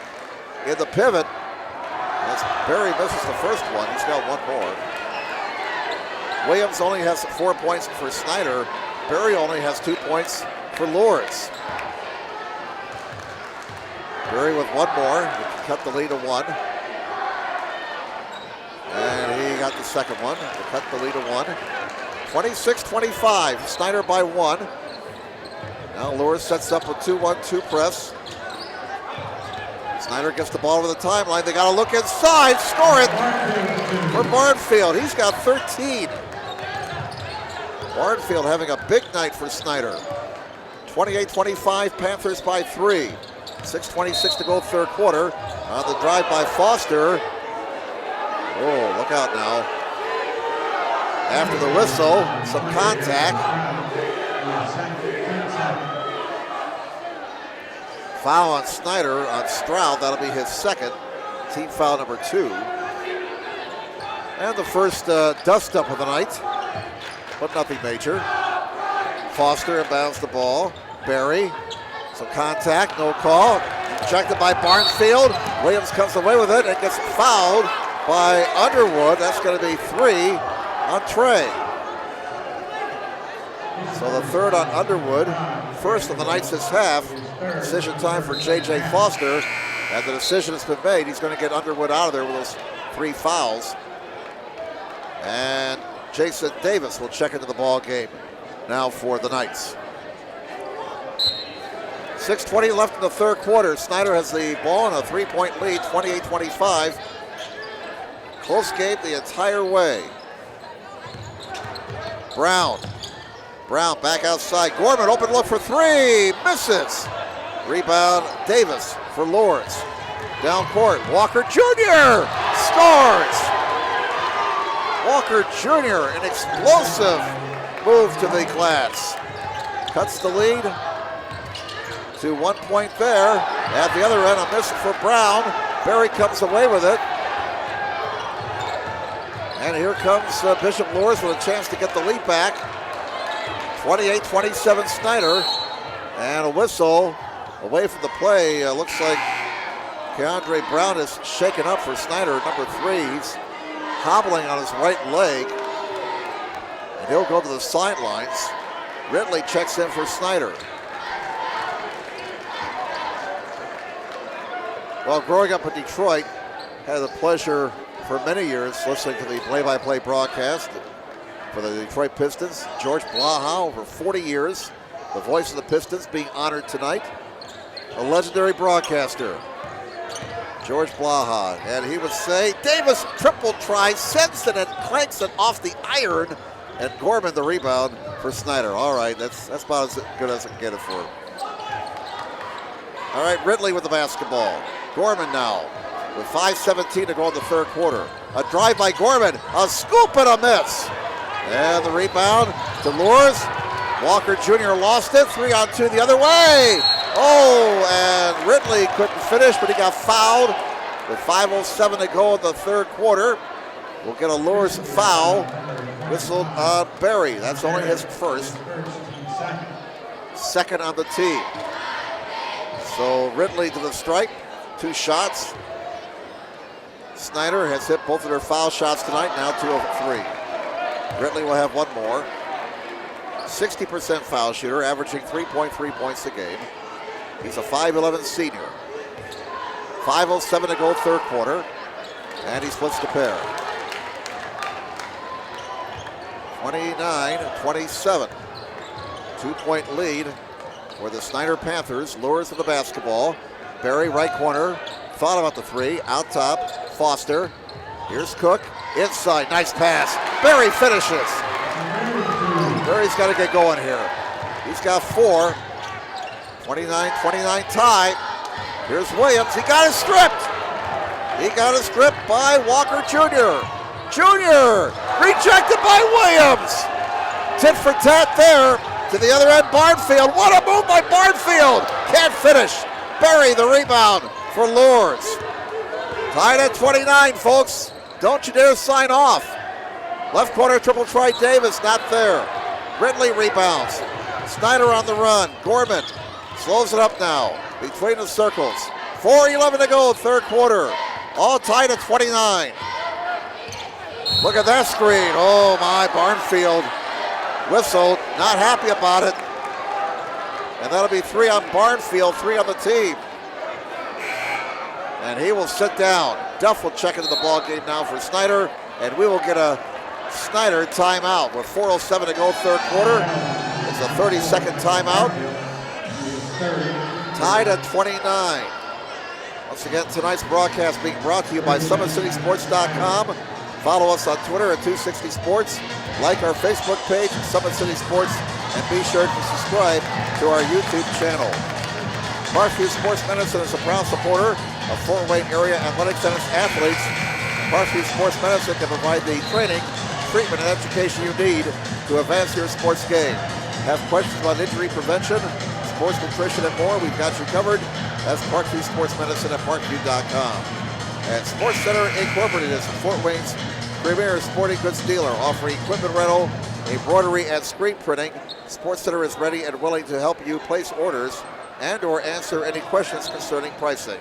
in the pivot. As Berry misses the first one, he's got 1 more. Williams only has 4 points for Snider. Berry only has 2 points for Luers. Berry with 1 more, he cut the lead to 1. And he got the second one to cut the lead to 1. 26-25, Snider by 1. Now Luers sets up a 2-1-2 press. Snider gets the ball over the timeline. They got to look inside, score it for Barnfield. He's got 13. Barnfield having a big night for Snider. 28-25, Panthers by 3. 6:26 to go third quarter. On the drive by Foster. Oh, look out now. After the whistle, some contact. Foul on Snider on Stroud. That'll be his second. Team foul number 2. And the first dust up of the night, but nothing major. Foster inbounds the ball. Berry, some contact, no call. Rejected by Barnfield. Williams comes away with it and gets fouled by Underwood. That's going to be 3 on Trey. So the third on Underwood. First of the night's this half. Decision time for J.J. Foster. And the decision has been made. He's going to get Underwood out of there with those 3 fouls. And Jason Davis will check into the ball game now for the Knights. 6:20 left in the third quarter. Snider has the ball in a 3-point lead, 28-25. Close game the entire way. Brown back outside. Gorman, open look for 3, misses. Rebound, Davis for Luers. Down court, Walker Jr. scores. Walker Jr., an explosive move to the glass. Cuts the lead to 1 point there. At the other end, a miss for Brown. Berry comes away with it. And here comes Bishop Luers with a chance to get the lead back. 28-27 Snider. And a whistle away from the play. Looks like Keandre Brown is shaken up for Snider, number 3. He's hobbling on his right leg. And he'll go to the sidelines. Ridley checks in for Snider. Well, growing up in Detroit, had the pleasure for many years listening to the play-by-play broadcast for the Detroit Pistons. George Blaha, over 40 years, the voice of the Pistons, being honored tonight. A legendary broadcaster. George Blaha, and he would say, Davis triple try, sends it and clanks it off the iron, and Gorman the rebound for Snider. All right, that's about as good as I can get it for him. All right, Ridley with the basketball. Gorman now with 5:17 to go in the third quarter. A drive by Gorman, a scoop and a miss. And the rebound to Luers. Walker Jr. lost it, 3-on-2 the other way. Oh, and Ridley couldn't finish, but he got fouled with 5:07 to go in the third quarter. We'll get a Luers foul whistled on Berry. That's only his first. Second on the team. So Ridley to the stripe, 2 shots. Snider has hit both of their foul shots tonight, now 2 of 3. Ridley will have one more. 60% foul shooter, averaging 3.3 points a game. He's a 5'11 senior. 5:07 to go third quarter, and he splits the pair. 29-27. 2-point lead for the Snider Panthers. Luers of the basketball. Berry, right corner. Thought about the 3. Out top, Foster. Here's Cook. Inside, nice pass. Berry finishes. Berry's got to get going here. He's got 4. 29-29 tie. Here's Williams. He got it stripped. He got it stripped by Walker Jr. Rejected by Williams. Tit for tat there. To the other end, Barnfield. What a move by Barnfield. Can't finish. Berry the rebound for Luers. Tied at 29, folks. Don't you dare sign off. Left corner, triple try Davis, not there. Ridley rebounds. Snider on the run. Gorman slows it up now between the circles. 4:11 to go, third quarter. All tied at 29. Look at that screen. Oh my, Barnfield whistled, not happy about it. And that'll be 3 on Barnfield, 3 on the team. And he will sit down. Duff will check into the ball game now for Snider, and we will get a Snider timeout with 4:07 to go third quarter. It's a 30-second timeout. Tied at 29. Once again, tonight's broadcast being brought to you by SummitCitySports.com. Follow us on Twitter at 260 Sports. Like our Facebook page, Summit City Sports, and be sure to subscribe to our YouTube channel. Parkview Sports Medicine is a proud supporter of Fort Wayne area athletics and its athletes. Parkview Sports Medicine can provide the training, treatment, and education you need to advance your sports game. Have questions about injury prevention, sports nutrition, and more? We've got you covered. That's Parkview Sports Medicine at parkview.com. And Sports Center Incorporated is Fort Wayne's premier sporting goods dealer, offering equipment rental, embroidery, and screen printing. Sports Center is ready and willing to help you place orders and or answer any questions concerning pricing.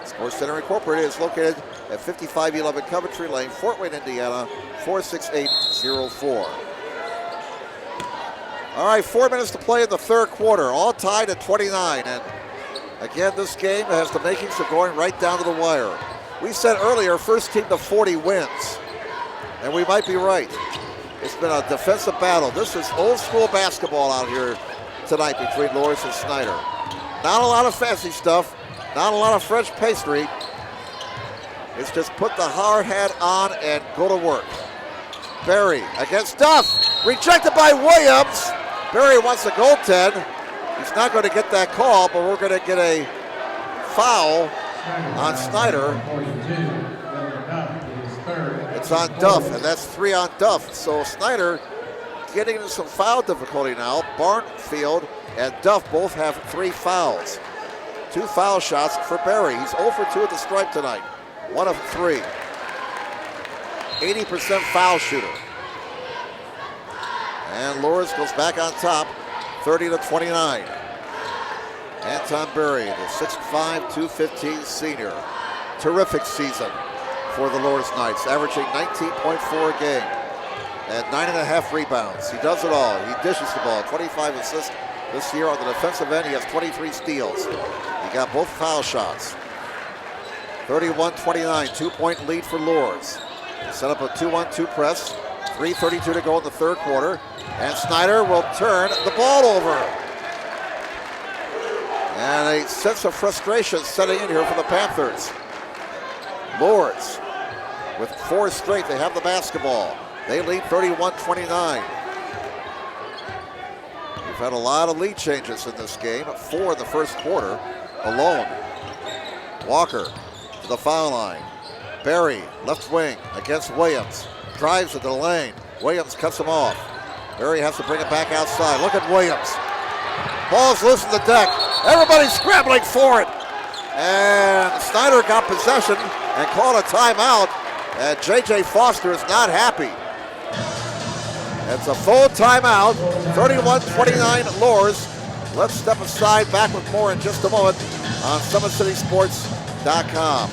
Sports Center Incorporated is located at 5511 Coventry Lane, Fort Wayne, Indiana, 46804. All right, 4 minutes to play in the third quarter, all tied at 29. And again, this game has the makings of going right down to the wire. We said earlier, first team to 40 wins. And we might be right. It's been a defensive battle. This is old school basketball out here tonight between Luers and Snider. Not a lot of fancy stuff, not a lot of French pastry. It's just put the hard hat on and go to work. Berry against Duff, rejected by Williams. Berry wants a goaltend. He's not going to get that call, but we're going to get a foul on Snider. It's on Duff, and that's 3 on Duff. So Snider getting into some foul difficulty now. Barnfield and Duff both have 3 fouls. 2 foul shots for Berry. He's 0 for 2 at the stripe tonight. 1 of 3. 80% foul shooter. And Luers goes back on top, 30-29. Anton Berry, the 6'5", 215 senior. Terrific season for the Luers Knights, averaging 19.4 a game and 9.5 rebounds. He does it all. He dishes the ball, 25 assists this year on the defensive end. He has 23 steals. He got both foul shots. 31-29, 2-point lead for Luers. Set up a 2-1-2 press. 3:32 to go in the third quarter. And Snider will turn the ball over. And a sense of frustration setting in here for the Panthers. Luers with 4 straight. They have the basketball. They lead 31-29. We've had a lot of lead changes in this game. 4 in the first quarter alone. Walker to the foul line. Berry, left wing against Williams. Drives into the lane. Williams cuts him off. Berry has to bring it back outside. Look at Williams. Ball's loose in the deck. Everybody's scrambling for it. And Snider got possession and called a timeout. And J.J. Foster is not happy. It's a full timeout. 31-29 Luers. Let's step aside. Back with more in just a moment on SummitCitySports.com.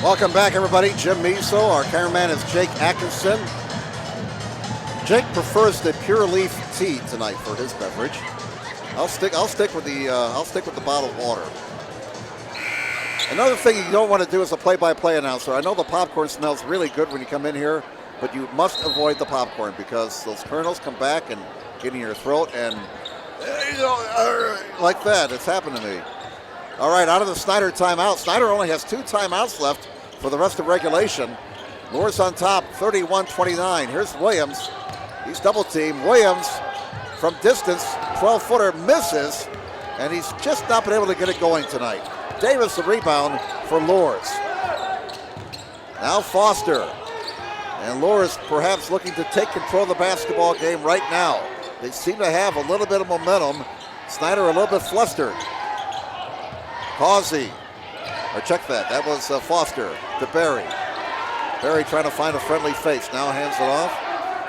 Welcome back, everybody. Jim Measle. Our cameraman is Jake Atkinson. Jake prefers the Pure Leaf tea tonight for his beverage. I'll stick with the bottled water. Another thing you don't want to do as a play-by-play announcer. I know the popcorn smells really good when you come in here, but you must avoid the popcorn because those kernels come back and get in your throat and like that. It's happened to me. All right, out of the Snider timeout. Snider only has 2 timeouts left for the rest of regulation. Luers on top, 31-29. Here's Williams. He's double-teamed. Williams from distance, 12-footer, misses, and he's just not been able to get it going tonight. Davis the rebound for Luers. Now Foster. And Luers perhaps looking to take control of the basketball game right now. They seem to have a little bit of momentum. Snider a little bit flustered. Causey, or check that. That was Foster to Berry. Berry trying to find a friendly face. Now hands it off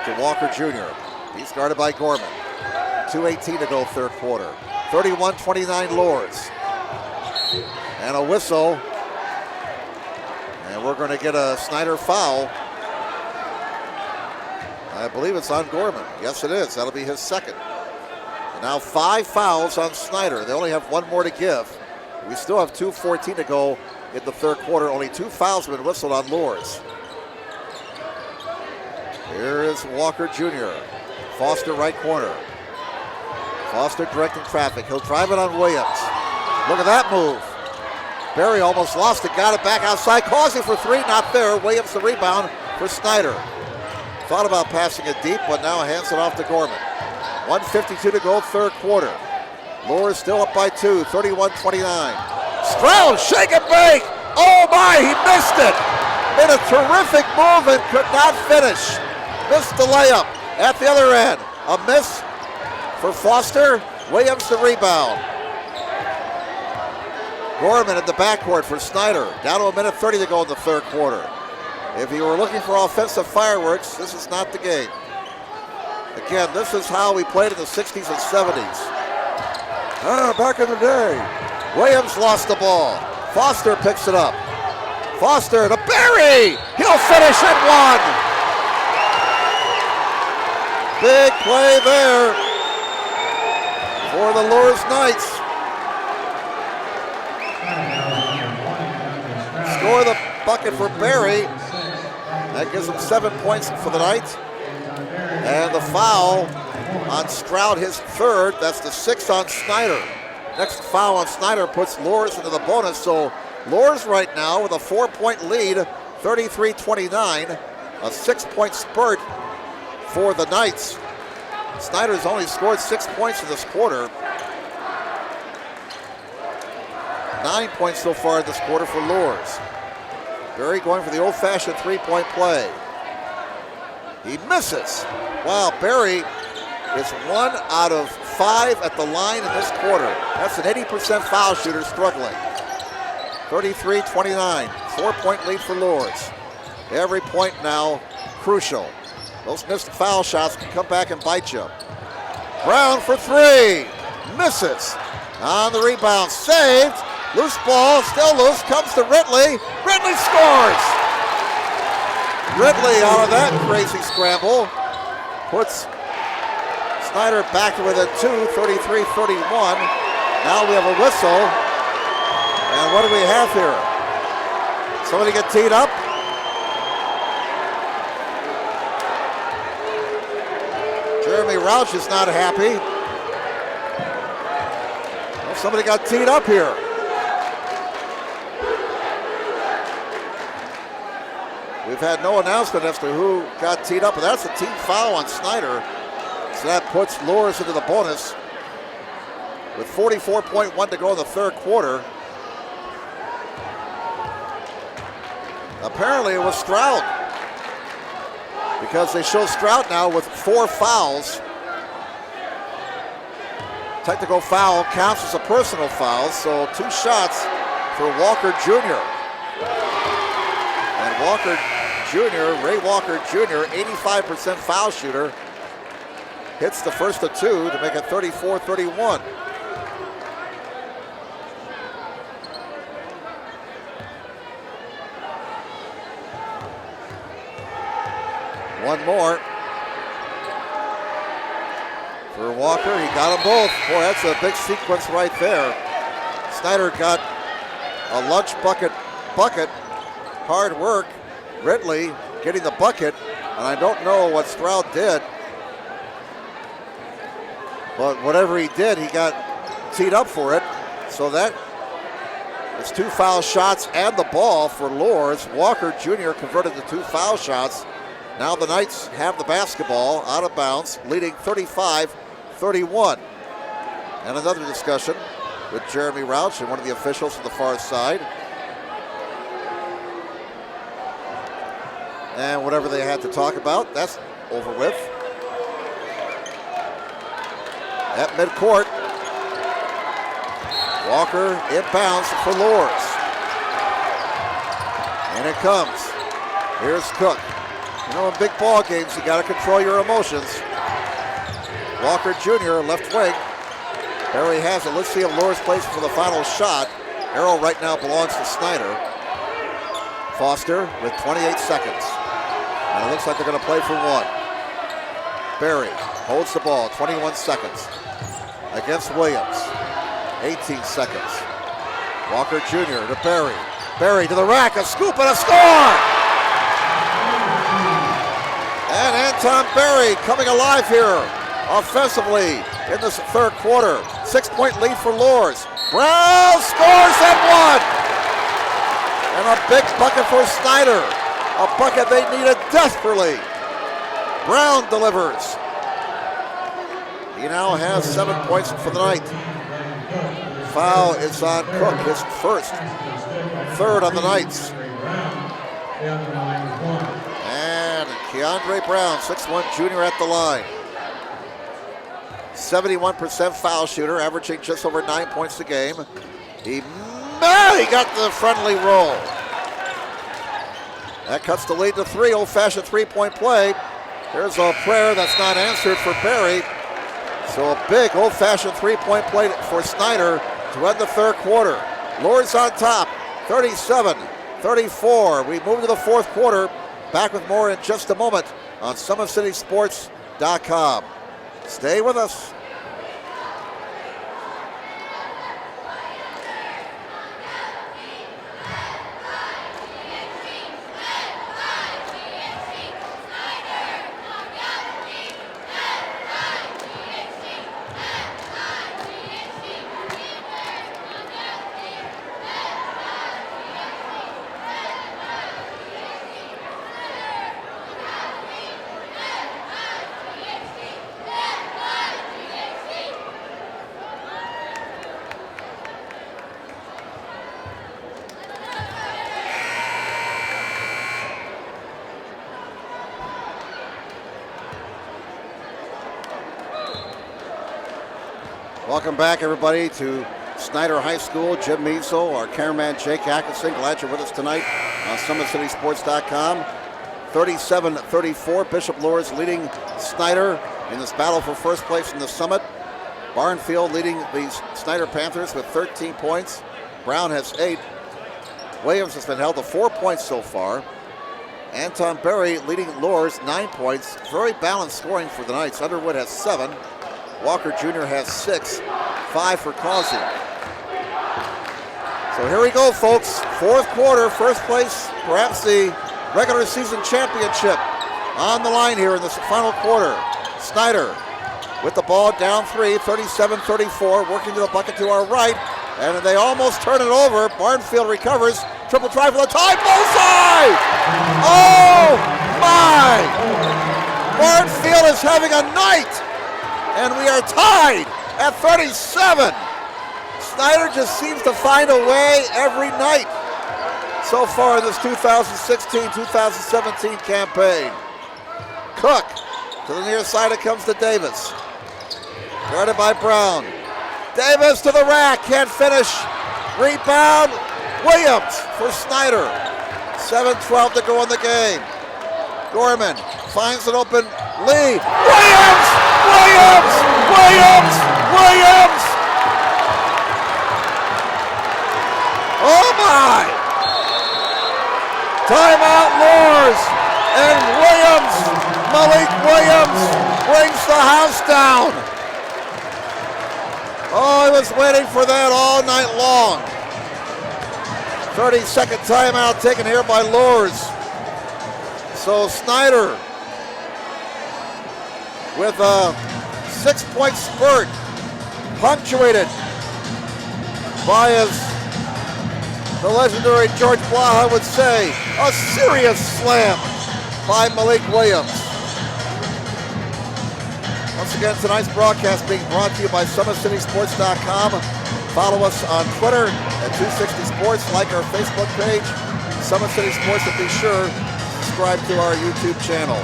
to Walker Jr. He's guarded by Gorman. 2:18 to go third quarter. 31-29 Luers. And a whistle. And we're going to get a Snider foul. I believe it's on Gorman. Yes, it is. That'll be his second. And now 5 fouls on Snider. They only have 1 more to give. We still have 2:14 to go in the third quarter. Only 2 fouls have been whistled on Luers. Here is Walker Jr. Foster right corner. Foster directing traffic. He'll drive it on Williams. Look at that move. Berry almost lost it. Got it back outside. Causey for 3. Not there. Williams the rebound for Snider. Thought about passing it deep, but now hands it off to Gorman. 1:52 to go third quarter. Luers still up by 2, 31-29. Stroud, shake and bake. Oh my, he missed it. Made a terrific move and could not finish. Missed the layup at the other end. A miss for Foster. Williams the rebound. Gorman in the backcourt for Snider. Down to 1:30 to go in the third quarter. If you were looking for offensive fireworks, this is not the game. Again, this is how we played in the 60s and 70s. Back in the day. Williams lost the ball. Foster picks it up. Foster to Berry. He'll finish at 1. Big play there for the Luers Knights. Score the bucket for Berry. That gives him 7 points for the night. And the foul on Stroud, his third. That's the 6th on Snider. Next foul on Snider puts Luers into the bonus. So Luers right now with a 4-point lead, 33-29. A 6-point spurt for the Knights. Snider's only scored 6 points in this quarter. 9 points so far this quarter for Luers. Berry going for the old-fashioned 3-point play. He misses. Wow, Berry is 1 out of 5 at the line in this quarter. That's an 80% foul shooter struggling. 33-29, 4-point lead for Luers. Every point now crucial. Those missed foul shots can come back and bite you. Brown for three. Misses. On the rebound. Saved. Loose ball. Still loose. Comes to Ridley. Ridley scores. Ridley out of that crazy scramble puts Snider back to within 2, 33-31. Now we have a whistle. And what do we have here? Somebody get teed up? Jeremy Rauch is not happy. Well, somebody got teed up here. We've had no announcement as to who got teed up, but that's a team foul on Snider. So that puts Luers into the bonus with 44.1 to go in the third quarter. Apparently it was Stroud, because they show Stroud now with 4 fouls. Technical foul counts as a personal foul, so 2 shots for Walker Jr. And Walker Jr., Ray Walker Jr., 85% foul shooter, hits the first of 2 to make it 34-31. One more for Walker. He got them both. Boy, that's a big sequence right there. Snider got a lunch bucket. Hard work. Ridley getting the bucket. And I don't know what Stroud did, but whatever he did, he got teed up for it. So that is 2 foul shots and the ball for Luers. Walker Jr. converted the 2 foul shots. Now the Knights have the basketball out of bounds, leading 35-31. And another discussion with Jeremy Rauch and one of the officials from the far side. And whatever they had to talk about, that's over with. At midcourt, Walker inbounds for Luers. And it comes. Here's Cook. You know, in big ball games, you got to control your emotions. Walker Jr., left wing. Barry has it. Let's see if Luers plays for the final shot. Arrow right now belongs to Snider. Foster with 28 seconds. And it looks like they're going to play for 1. Barry holds the ball, 21 seconds. Against Williams, 18 seconds. Walker Jr. to Barry. Barry to the rack, a scoop and a score! And Anton Barry coming alive here offensively in this third quarter. 6-point lead for Luers. Brown scores and 1! And a big bucket for Snider. A bucket they needed desperately. Brown delivers. He now has 7 points for the night. Foul is on Cook, his first. Third on the Knights. And Keandre Brown, 6'1" junior at the line. 71% foul shooter, averaging just over 9 points a game. He got the friendly roll. That cuts the lead to 3, old-fashioned 3-point play. Here's a prayer that's not answered for Barry. So a big old-fashioned 3-point play for Snider to end the third quarter. Luers on top, 37-34. We move to the fourth quarter. Back with more in just a moment on SummitCitySports.com. Stay with us. Welcome back, everybody, to Snider High School. Jim Measle, our cameraman Jake Atkinson. Glad you're with us tonight on SummitCitySports.com. 37-34, Bishop Luers leading Snider in this battle for first place in the Summit. Barnfield leading the Snider Panthers with 13 points. Brown has 8. Williams has been held to 4 points so far. Anton Berry leading Luers 9 points. Very balanced scoring for the Knights. Underwood has 7. Walker Jr. has 6. 5 for Causey. So here we go, folks. Fourth quarter, first place, perhaps the regular season championship on the line here in this final quarter. Snider with the ball down 3, 37-34, working to the bucket to our right, and they almost turn it over. Barnfield recovers, triple try for the tie, bullseye! Oh my! Barnfield is having a night, and we are tied at 37. Snider just seems to find a way every night so far in this 2016-2017 campaign. Cook to the near side, it comes to Davis. Guarded by Brown. Davis to the rack, can't finish. Rebound, Williams for Snider. 7:12 to go in the game. Gorman finds an open lead. Williams! Williams! Williams! Williams! Oh my! Timeout Luers, and Williams, Malik Williams brings the house down. Oh, I was waiting for that all night long. 30-second timeout taken here by Luers. So Snider with a 6-point spurt, punctuated by, as the legendary George Blaha would say, a serious slam by Malik Williams. Once again, tonight's broadcast being brought to you by SummitCitySports.com. Follow us on Twitter at 260 Sports. Like our Facebook page, Summit City Sports, and be sure to subscribe to our YouTube channel.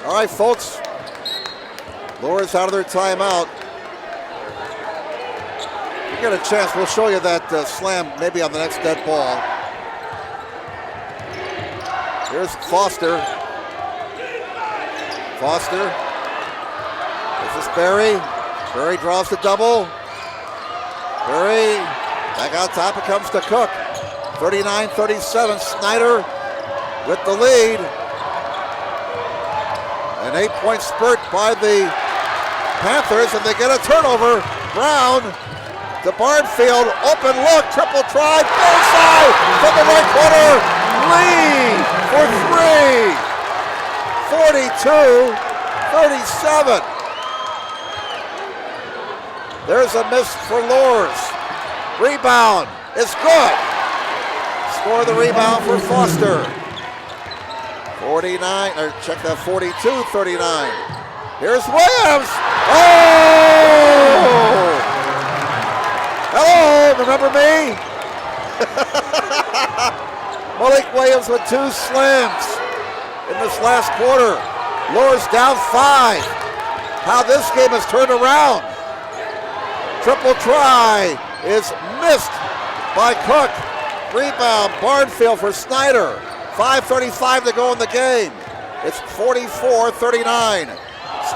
All right, folks. Luers out of their timeout. If we get a chance, we'll show you that slam maybe on the next dead ball. Here's Foster. Foster. This is Berry. Berry draws the double. Berry back on top. It comes to Cook. 39-37. Snider with the lead. An 8-point spurt by the Panthers, and they get a turnover. Brown to Barnfield. Open look. Triple try. Bullseye from the right corner. Lead for 3. 42-37. There's a miss for Luers. Rebound is good. Score the rebound for Foster. 49, or check that, 42-39. Here's Williams. Oh! Hello, remember me? Malik Williams with 2 slams in this last quarter. Luers down 5. How this game has turned around. Triple try is missed by Cook. Rebound, Barnfield for Snider. 5:35 to go in the game. It's 44-39.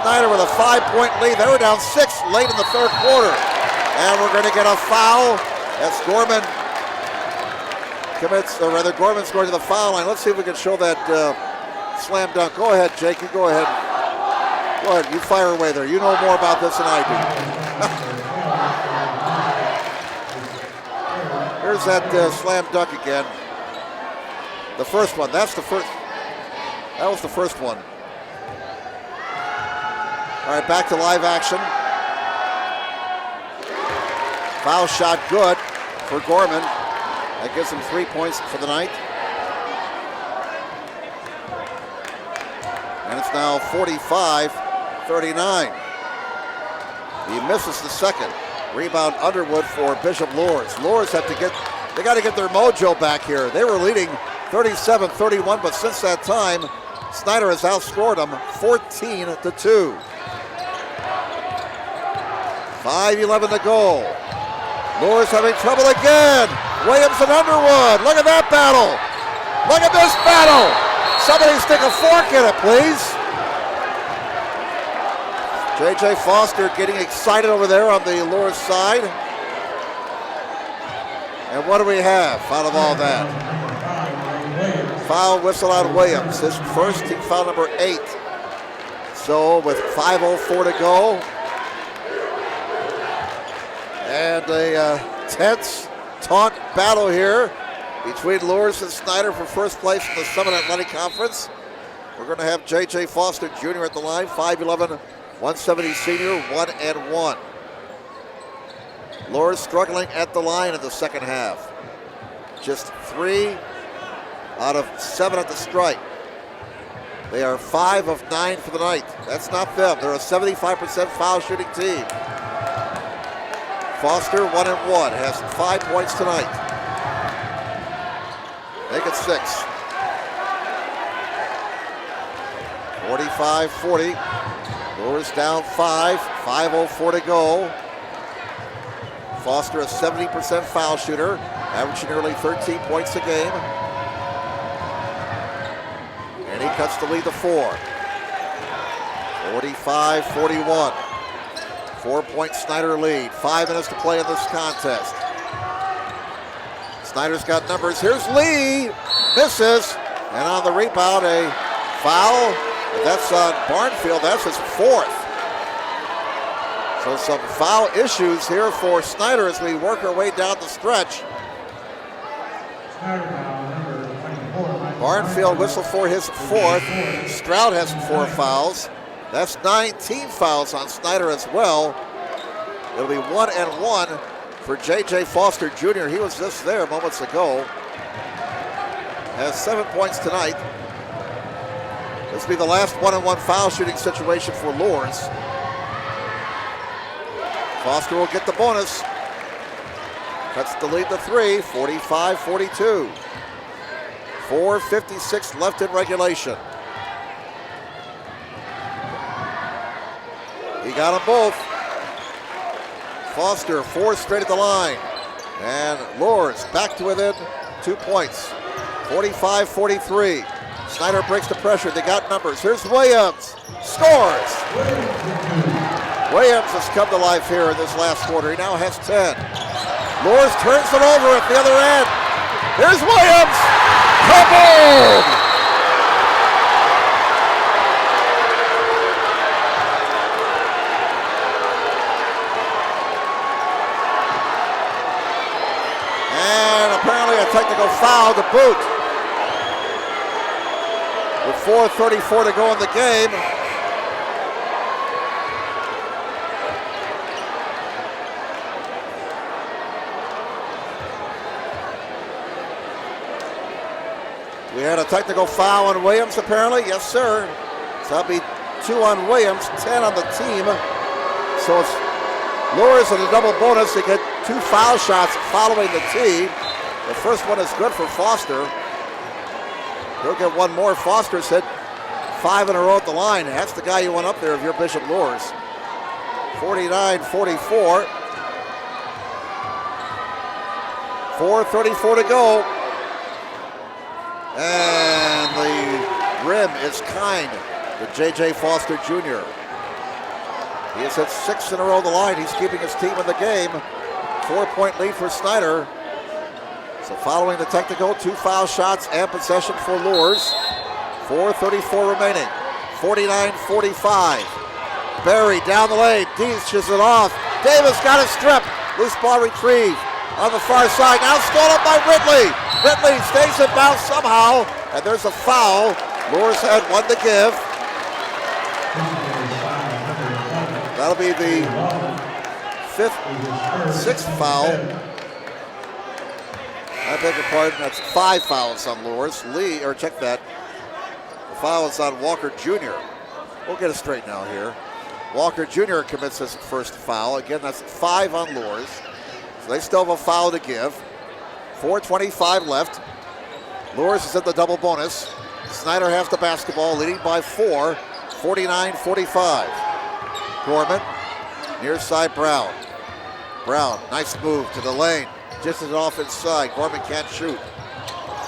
Snider with a 5-point lead. They were down 6 late in the third quarter. And we're going to get a foul as Gorman commits, or rather Gorman's going to the foul line. Let's see if we can show that slam dunk. Go ahead, Jake. You go ahead. Go ahead. You fire away there. You know more about this than I do. Here's that slam dunk again. The first one. That's the first. That was the first one. All right, back to live action. Foul shot good for Gorman. That gives him 3 points for the night. And it's now 45-39. He misses the second. Rebound Underwood for Bishop Luers. Luers have to they got to get their mojo back here. They were leading 37-31, but since that time, Snider has outscored them 14-2. 5:11 to go. Luers having trouble again. Williams and Underwood. Look at that battle. Look at this battle. Somebody stick a fork in it, please. J.J. Foster getting excited over there on the Luers side. And what do we have out of all that? Foul whistle on Williams. His first, team foul number 8. So with 5:04 to go. And a tense, taut battle here between Luers and Snider for first place in the Summit Athletic Conference. We're going to have J.J. Foster Jr. at the line, 5'11", 170 senior, 1-1. Luers struggling at the line in the second half. Just 3 out of 7 at the strike. They are 5 of 9 for the night. That's not them. They're a 75% foul shooting team. Foster 1-1, has 5 points tonight. Make it 6. 45-40. Luers down 5, 5:04 to go. Foster a 70% foul shooter, averaging nearly 13 points a game. And he cuts the lead to 4. 45-41. 4-point Snider lead. 5 minutes to play in this contest. Snider's got numbers. Here's Lee. Misses. And on the rebound, a foul. That's on Barnfield. That's his 4th. So some foul issues here for Snider as we work our way down the stretch. Barnfield whistle for his 4th. Stroud has 4 fouls. That's 19 fouls on Snider as well. It'll be 1-1 for J.J. Foster Jr. He was just there moments ago. Has 7 points tonight. This will be the last 1-on-1 foul shooting situation for Luers. Foster will get the bonus. Cuts the lead to 3, 45-42. 4:56 left in regulation. He got them both. Foster 4 straight at the line. And Luers back to within 2 points. 45-43. Snider breaks the pressure. They got numbers. Here's Williams. Scores. Williams has come to life here in this last quarter. He now has 10. Luers turns it over at the other end. Here's Williams. Kaboom! Apparently a technical foul to boot. With 4:34 to go in the game. We had a technical foul on Williams apparently. Yes, sir. So that'll be 2 on Williams, 10 on the team. So it's Luers and a double bonus. They get 2 foul shots following the tee. The first one is good for Foster. He'll get 1 more. Foster's hit 5 in a row at the line. That's the guy you want up there if you're Bishop Luers. 49-44. 4:34 to go. And the rim is kind to J.J. Foster Jr. He has hit 6 in a row at the line. He's keeping his team in the game. 4-point lead for Snider. So following the technical, 2 foul shots and possession for Luers. 4:34 remaining. 49-45. Barry down the lane, dishes it off. Davis got a strip. Loose ball retrieved on the far side. Now stolen by Ridley. Ridley stays in bounds somehow, and there's a foul. Luers had 1 to give. That'll be the 6th foul. I beg your pardon, that's 5 fouls on Luers. Check that. The foul is on Walker Jr. We'll get it straight now here. Walker Jr. commits his first foul. Again, that's 5 on Luers. So they still have a foul to give. 4:25 left. Luers is in the double bonus. Snider has the basketball, leading by 4, 49-45. Gorman, near side Brown. Brown, nice move to the lane. Just is off inside. Gorman can't shoot.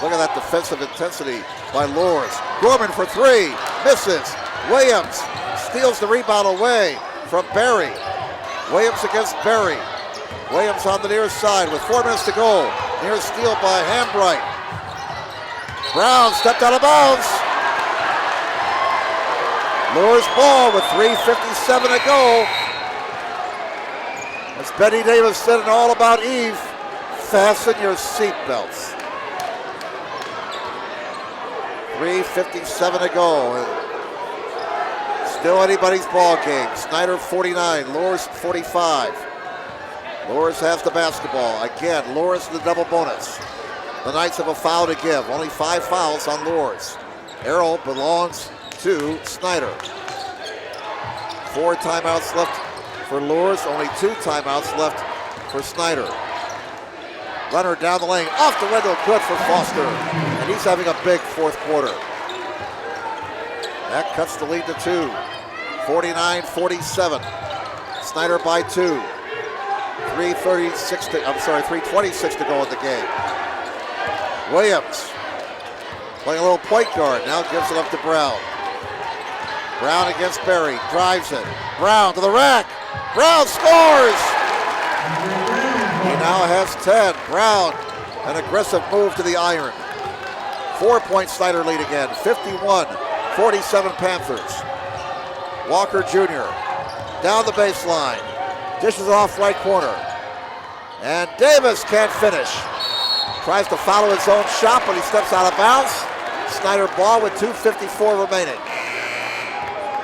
Look at that defensive intensity by Luers. Gorman for 3, misses. Williams steals the rebound away from Berry. Williams against Berry. Williams on the near side with 4 minutes to go. Near steal by Hambright. Brown stepped out of bounds. Luers ball with 3:57 to go. As Betty Davis said in All About Eve, fasten your seatbelts. 3:57 to go. Still anybody's ball game. Snider 49, Luers 45. Luers has the basketball. Again, Luers in the double bonus. The Knights have a foul to give. Only 5 fouls on Luers. Arrow belongs to Snider. 4 timeouts left for Luers. Only 2 timeouts left for Snider. Runner down the lane. Off the window, good for Foster. And he's having a big 4th quarter. That cuts the lead to 2. 49-47. Snider by 2. 3:26 to go in the game. Williams playing a little point guard. Now gives it up to Brown. Brown against Berry. Drives it. Brown to the rack. Brown scores! He now has 10. Brown, an aggressive move to the iron. 4-point Snider lead again. 51-47 Panthers. Walker Jr. down the baseline. Dishes off right corner. And Davis can't finish. Tries to follow his own shot, but he steps out of bounds. Snider ball with 2:54 remaining.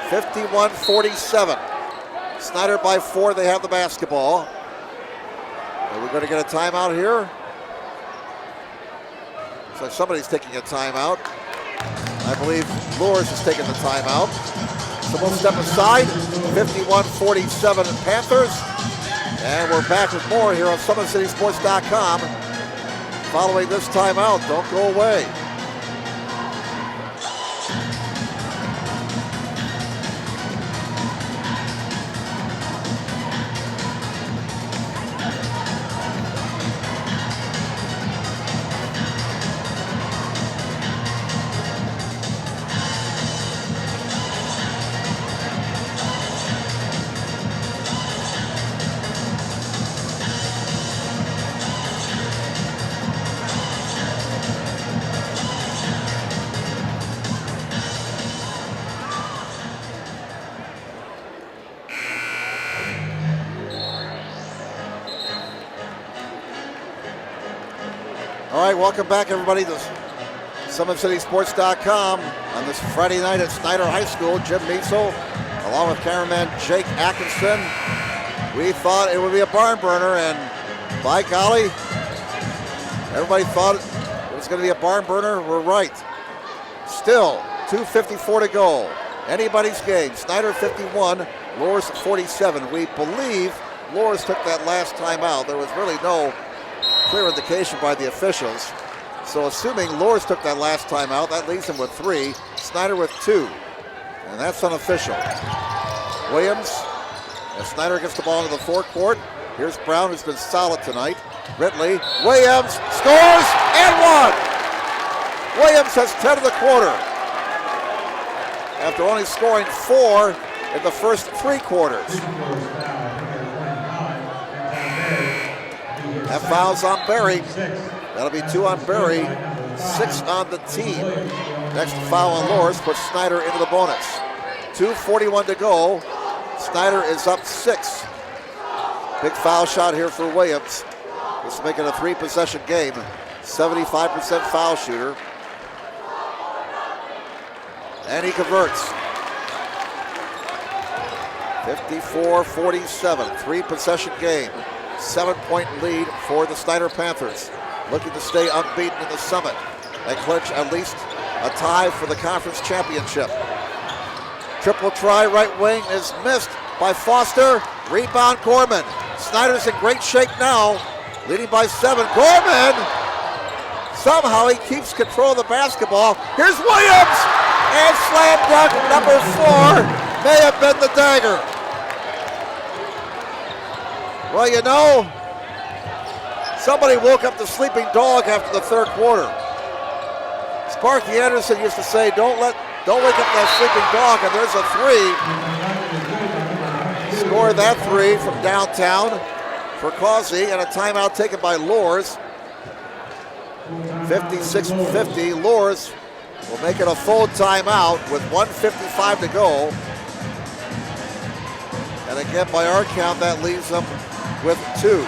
51-47. Snider by 4, they have the basketball. Are we going to get a timeout here? Looks like somebody's taking a timeout. I believe Luers is taking the timeout. So we'll step aside. 51-47 Panthers. And we're back with more here on SummitCitySports.com. Following this timeout, don't go away. All right, welcome back, everybody, to SummitCitySports.com on this Friday night at Snider High School. Jim Measel, along with cameraman Jake Atkinson. We thought it would be a barn burner, and by golly, everybody thought it was going to be a barn burner. We're right. Still, 2:54 to go. Anybody's game. Snider 51, Luers 47. We believe Luers took that last time out. There was really no clear indication by the officials. So assuming Luers took that last time out, that leaves him with 3. Snider with 2. And that's unofficial. Williams, as Snider gets the ball into the forecourt. Here's Brown, who's been solid tonight. Ridley, Williams scores and 1. Williams has 10 in the quarter, after only scoring 4 in the first 3 quarters. That foul's on Berry. That'll be 2 on Berry, 6 on the team. Next foul on Luers puts Snider into the bonus. 2:41 to go. Snider is up 6. Big foul shot here for Williams. This is making a 3-possession game. 75% foul shooter. And he converts. 54-47, 3-possession game. 7-point lead for the Snider Panthers. Looking to stay unbeaten in the Summit and clinch at least a tie for the conference championship. Triple try right wing is missed by Foster. Rebound Gorman. Snider's in great shape now, leading by 7. Gorman Somehow he keeps control of the basketball. Here's Williams! And slam dunk number 4 may have been the dagger. Well, you know, somebody woke up the sleeping dog after the third quarter. Sparky Anderson used to say, don't wake up that sleeping dog, and there's a 3. Scored that 3 from downtown for Causey, and a timeout taken by Luers. 56-50. Luers will make it a full timeout with 1:55 to go. And again, by our count, that leaves them with 2.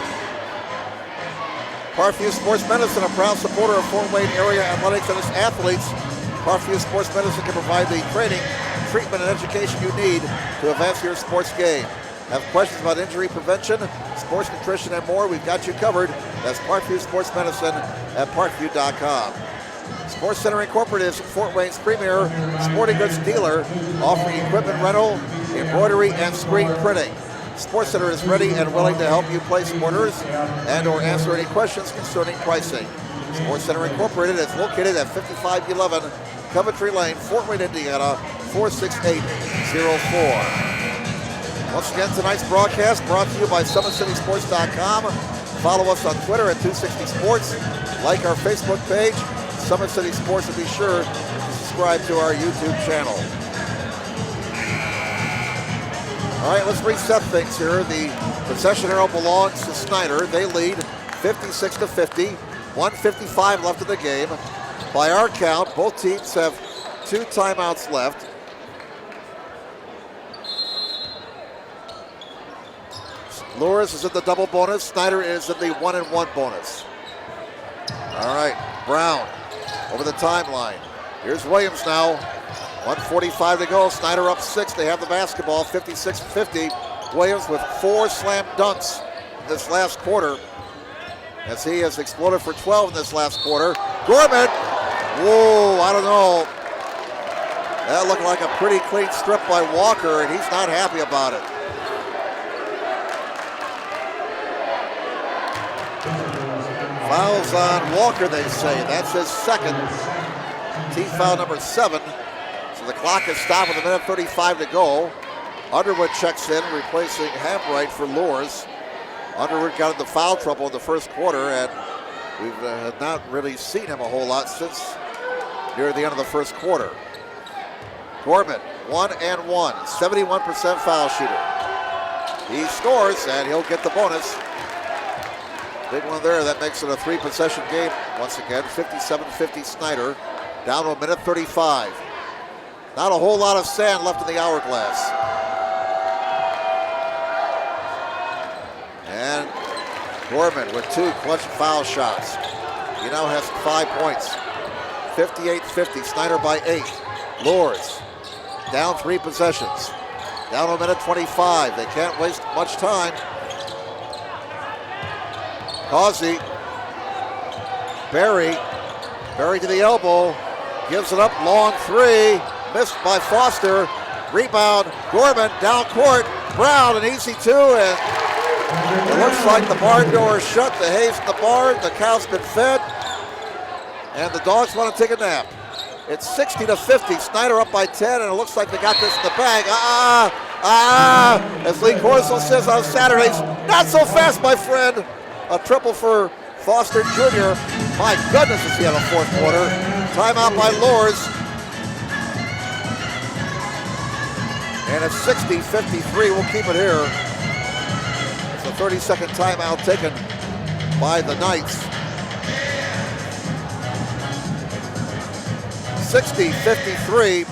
Parkview Sports Medicine, a proud supporter of Fort Wayne area athletics and its athletes. Parkview Sports Medicine can provide the training, treatment, and education you need to advance your sports game. Have questions about injury prevention, sports nutrition, and more? We've got you covered. That's Parkview Sports Medicine at parkview.com. Sports Center Incorporated is Fort Wayne's premier sporting goods dealer, offering equipment rental, embroidery, and screen printing. Sports Center is ready and willing to help you place orders and or answer any questions concerning pricing. Sports Center Incorporated is located at 5511 Coventry Lane, Fort Wayne, Indiana, 46804. Once again, tonight's broadcast brought to you by SummitCitySports.com. Follow us on Twitter at 260sports. Like our Facebook page, Summit City Sports, and be sure to subscribe to our YouTube channel. All right, let's reset things here. The possession arrow belongs to Snider. They lead 56-50. 1:55 left in the game. By our count, both teams have 2 timeouts left. Luers is in the double bonus. Snider is in the 1-and-1 bonus. All right, Brown over the timeline. Here's Williams now. 1:45 to go. Snider up 6. They have the basketball. 56-50. Williams with 4 slam dunks this last quarter, as he has exploded for 12 in this last quarter. Gorman. Whoa, I don't know. That looked like a pretty clean strip by Walker, and he's not happy about it. Fouls on Walker, they say. That's his second. Team foul number 7. So the clock is stopped with 1:35 to go. Underwood checks in, replacing Hambright for Luers. Underwood got into foul trouble in the first quarter, and we've not really seen him a whole lot since near the end of the first quarter. Gorman, 1-and-1, 71% foul shooter. He scores, and he'll get the bonus. Big one there. That makes it a 3-possession game once again. 57-50 Snider. Down to 1:35. Not a whole lot of sand left in the hourglass. And Gorman with 2 clutch foul shots. He now has 5 points. 58-50. Snider by 8. Luers down 3 possessions. Down to 1:25. They can't waste much time. Causey, Barry to the elbow, gives it up, long 3, missed by Foster. Rebound, Gorman down court, Brown an easy 2, and it looks like the barn door is shut. The hay's in the barn, the cow's been fed, and the dogs want to take a nap. It's 60-50, Snider up by 10, and it looks like they got this in the bag. As Lee Corso says on Saturdays, not so fast, my friend. A triple for Foster Jr. My goodness, is he had a fourth quarter. Timeout by Luers. And it's 60-53. We'll keep it here. It's a 30-second timeout taken by the Knights. 60-53.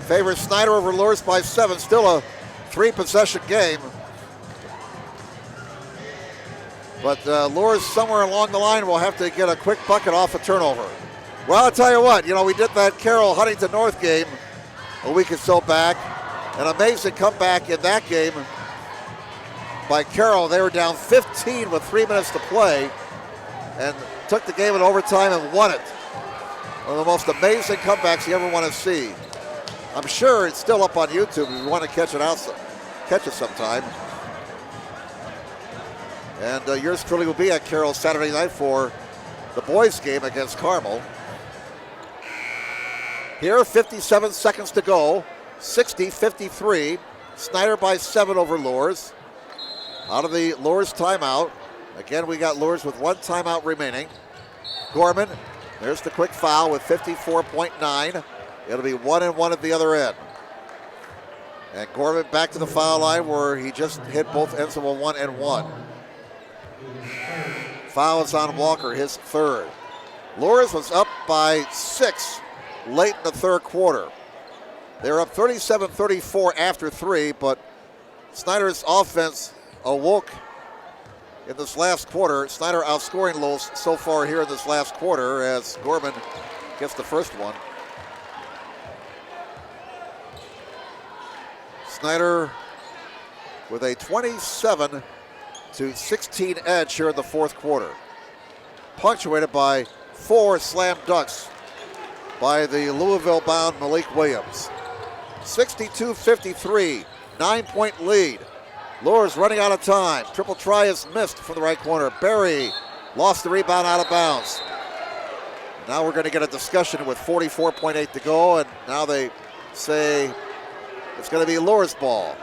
Favors Snider over Luers by 7. Still a 3-possession game. But Luers somewhere along the line will have to get a quick bucket off a turnover. Well, I'll tell you what, we did that Carroll Huntington North game a week or so back. An amazing comeback in that game by Carroll. They were down 15 with 3 minutes to play and took the game in overtime and won it. One of the most amazing comebacks you ever want to see. I'm sure it's still up on YouTube if you want to catch it sometime. And yours truly will be at Carroll Saturday night for the boys' game against Carmel. Here, 57 seconds to go. 60-53. Snider by 7 over Luers. Out of the Luers timeout. Again, we got Luers with 1 timeout remaining. Gorman, there's the quick foul with 54.9. It'll be 1 and 1 at the other end. And Gorman back to the foul line where he just hit both ends of a 1 and 1. Foul is on Walker, his 3rd. Luers was up by 6 late in the 3rd quarter. They're up 37-34 after 3, but Snider's offense awoke in this last quarter. Snider outscoring Luers so far here in this last quarter as Gorman gets the first one. Snider with a 27-16 edge here in the 4th quarter. Punctuated by 4 slam dunks by the Louisville-bound Malik Williams. 62-53, 9-point lead. Luers running out of time. Triple try is missed from the right corner. Berry lost the rebound out of bounds. Now we're going to get a discussion with 44.8 to go, and now they say it's going to be Luers' ball.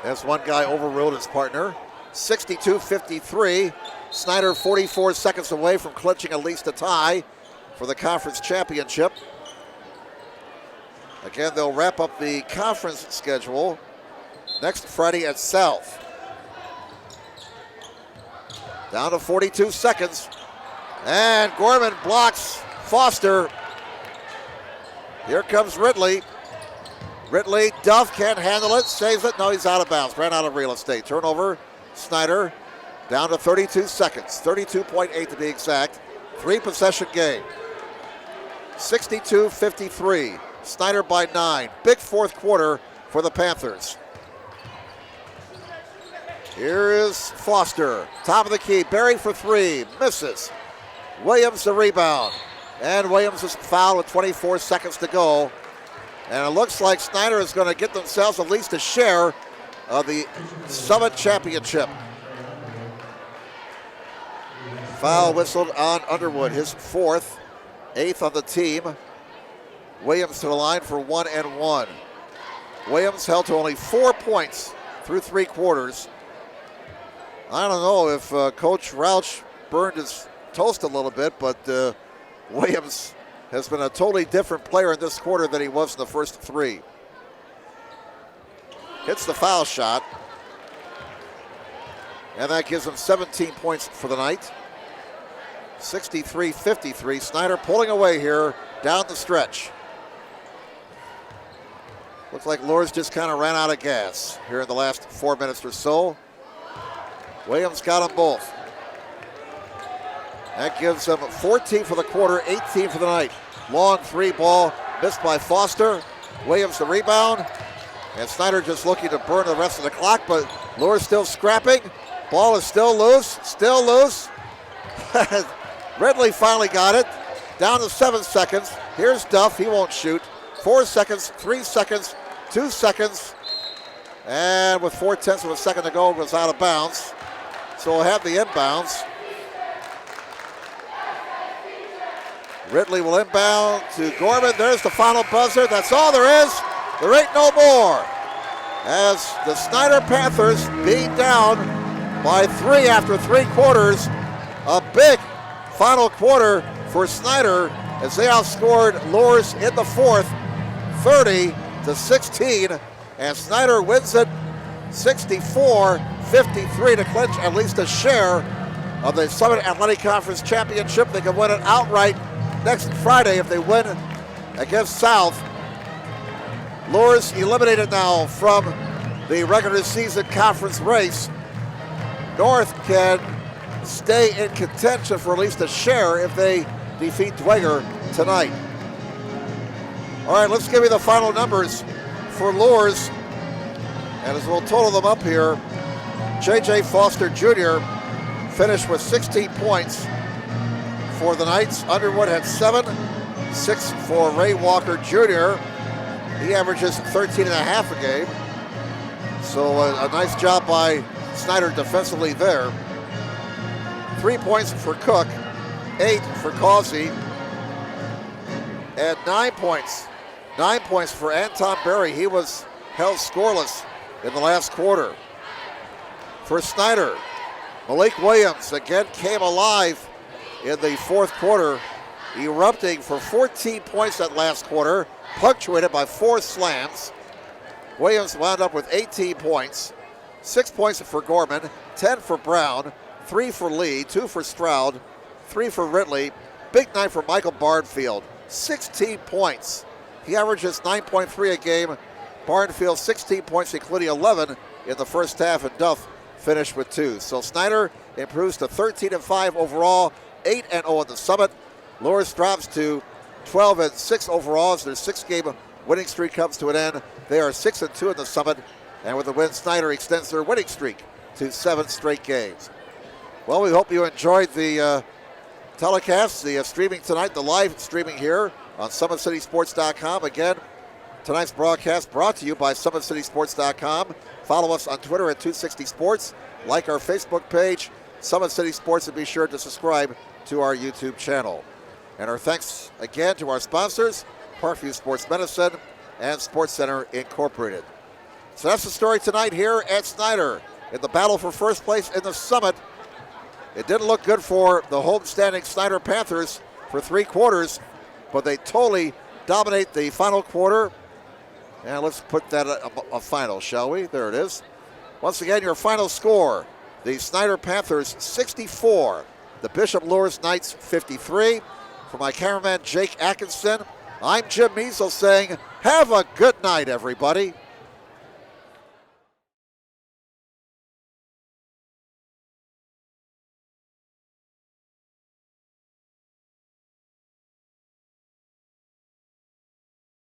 As one guy overruled his partner. 62-53. Snider 44 seconds away from clinching at least a tie for the conference championship. Again, they'll wrap up the conference schedule next Friday at South. Down to 42 seconds. And Gorman blocks Foster. Here comes Ridley. Ridley, Duff can't handle it, saves it. No, he's out of bounds. Ran out of real estate. Turnover, Snider down to 32 seconds. 32.8 to be exact. 3-possession game. 62-53. Snider by 9. Big 4th quarter for the Panthers. Here is Foster. Top of the key. Berry for 3. Misses. Williams the rebound. And Williams is fouled with 24 seconds to go. And it looks like Snider is going to get themselves at least a share of the Summit Championship. Foul whistled on Underwood, his 4th, 8th on the team. Williams to the line for 1 and 1. Williams held to only 4 points through 3 quarters. I don't know if Coach Rauch burned his toast a little bit, but Williams has been a totally different player in this quarter than he was in the first 3. Hits the foul shot. And that gives him 17 points for the night. 63-53. Snider pulling away here down the stretch. Looks like Luers just kind of ran out of gas here in the last 4 minutes or so. Williams got them both. That gives them 14 for the quarter, 18 for the night. Long 3 ball missed by Foster. Williams the rebound. And Snider just looking to burn the rest of the clock, but Luers still scrapping. Ball is still loose, still loose. Ridley finally got it. Down to 7 seconds. Here's Duff, he won't shoot. 4 seconds, 3 seconds, 2 seconds. And with 0.4 of a second to go, it goes out of bounds. So we'll have the inbounds. Ridley will inbound to Gorman. There's the final buzzer. That's all there is. There ain't no more. As the Snider Panthers beat down by 3 after 3 quarters. A big final quarter for Snider as they outscored Luers in the 4th, 30-16. And Snider wins it 64-53 to clinch at least a share of the Summit Athletic Conference Championship. They can win it outright next Friday if they win against South. Luers eliminated now from the regular season conference race. North can stay in contention for at least a share if they defeat Dweger tonight. All right, let's give you the final numbers for Luers. And as we'll total them up here, J.J. Foster Jr. finished with 16 points for the Knights. Underwood had 7, 6 for Ray Walker Jr. He averages 13 and a half a game. So a nice job by Snider defensively there. 3 points for Cook, 8 for Causey, and 9 points. 9 points for Anton Berry. He was held scoreless in the last quarter. For Snider, Malik Williams again came alive in the fourth quarter, erupting for 14 points that last quarter, punctuated by 4 slams. Williams wound up with 18 points, 6 points for Gorman, 10 for Brown, 3 for Lee, 2 for Stroud, 3 for Ridley. Big night for Michael Barnfield, 16 points. He averages 9.3 a game. Barnfield 16 points, including 11 in the first half, and Duff finished with 2. So Snider improves to 13-5 overall, 8-0 in the Summit. Luers drops to 12-6 overall as their 6-game winning streak comes to an end. They are 6-2 in the Summit, and with the win, Snider extends their winning streak to 7 straight games. Well, we hope you enjoyed the telecast, the streaming tonight, the live streaming here on SummitCitySports.com. Again, tonight's broadcast brought to you by SummitCitySports.com. Follow us on Twitter at 260sports. Like our Facebook page, Summit City Sports, and be sure to subscribe to our YouTube channel. And our thanks again to our sponsors, Parkview Sports Medicine and Sports Center Incorporated. So that's the story tonight here at Snider in the battle for first place in the Summit. It didn't look good for the homestanding Snider Panthers for 3 quarters, but they totally dominate the final quarter. And let's put that a final, shall we? There it is. Once again, your final score, the Snider Panthers 64, the Bishop Luers Knights 53. For my cameraman Jake Atkinson, I'm Jim Measles saying, have a good night, everybody.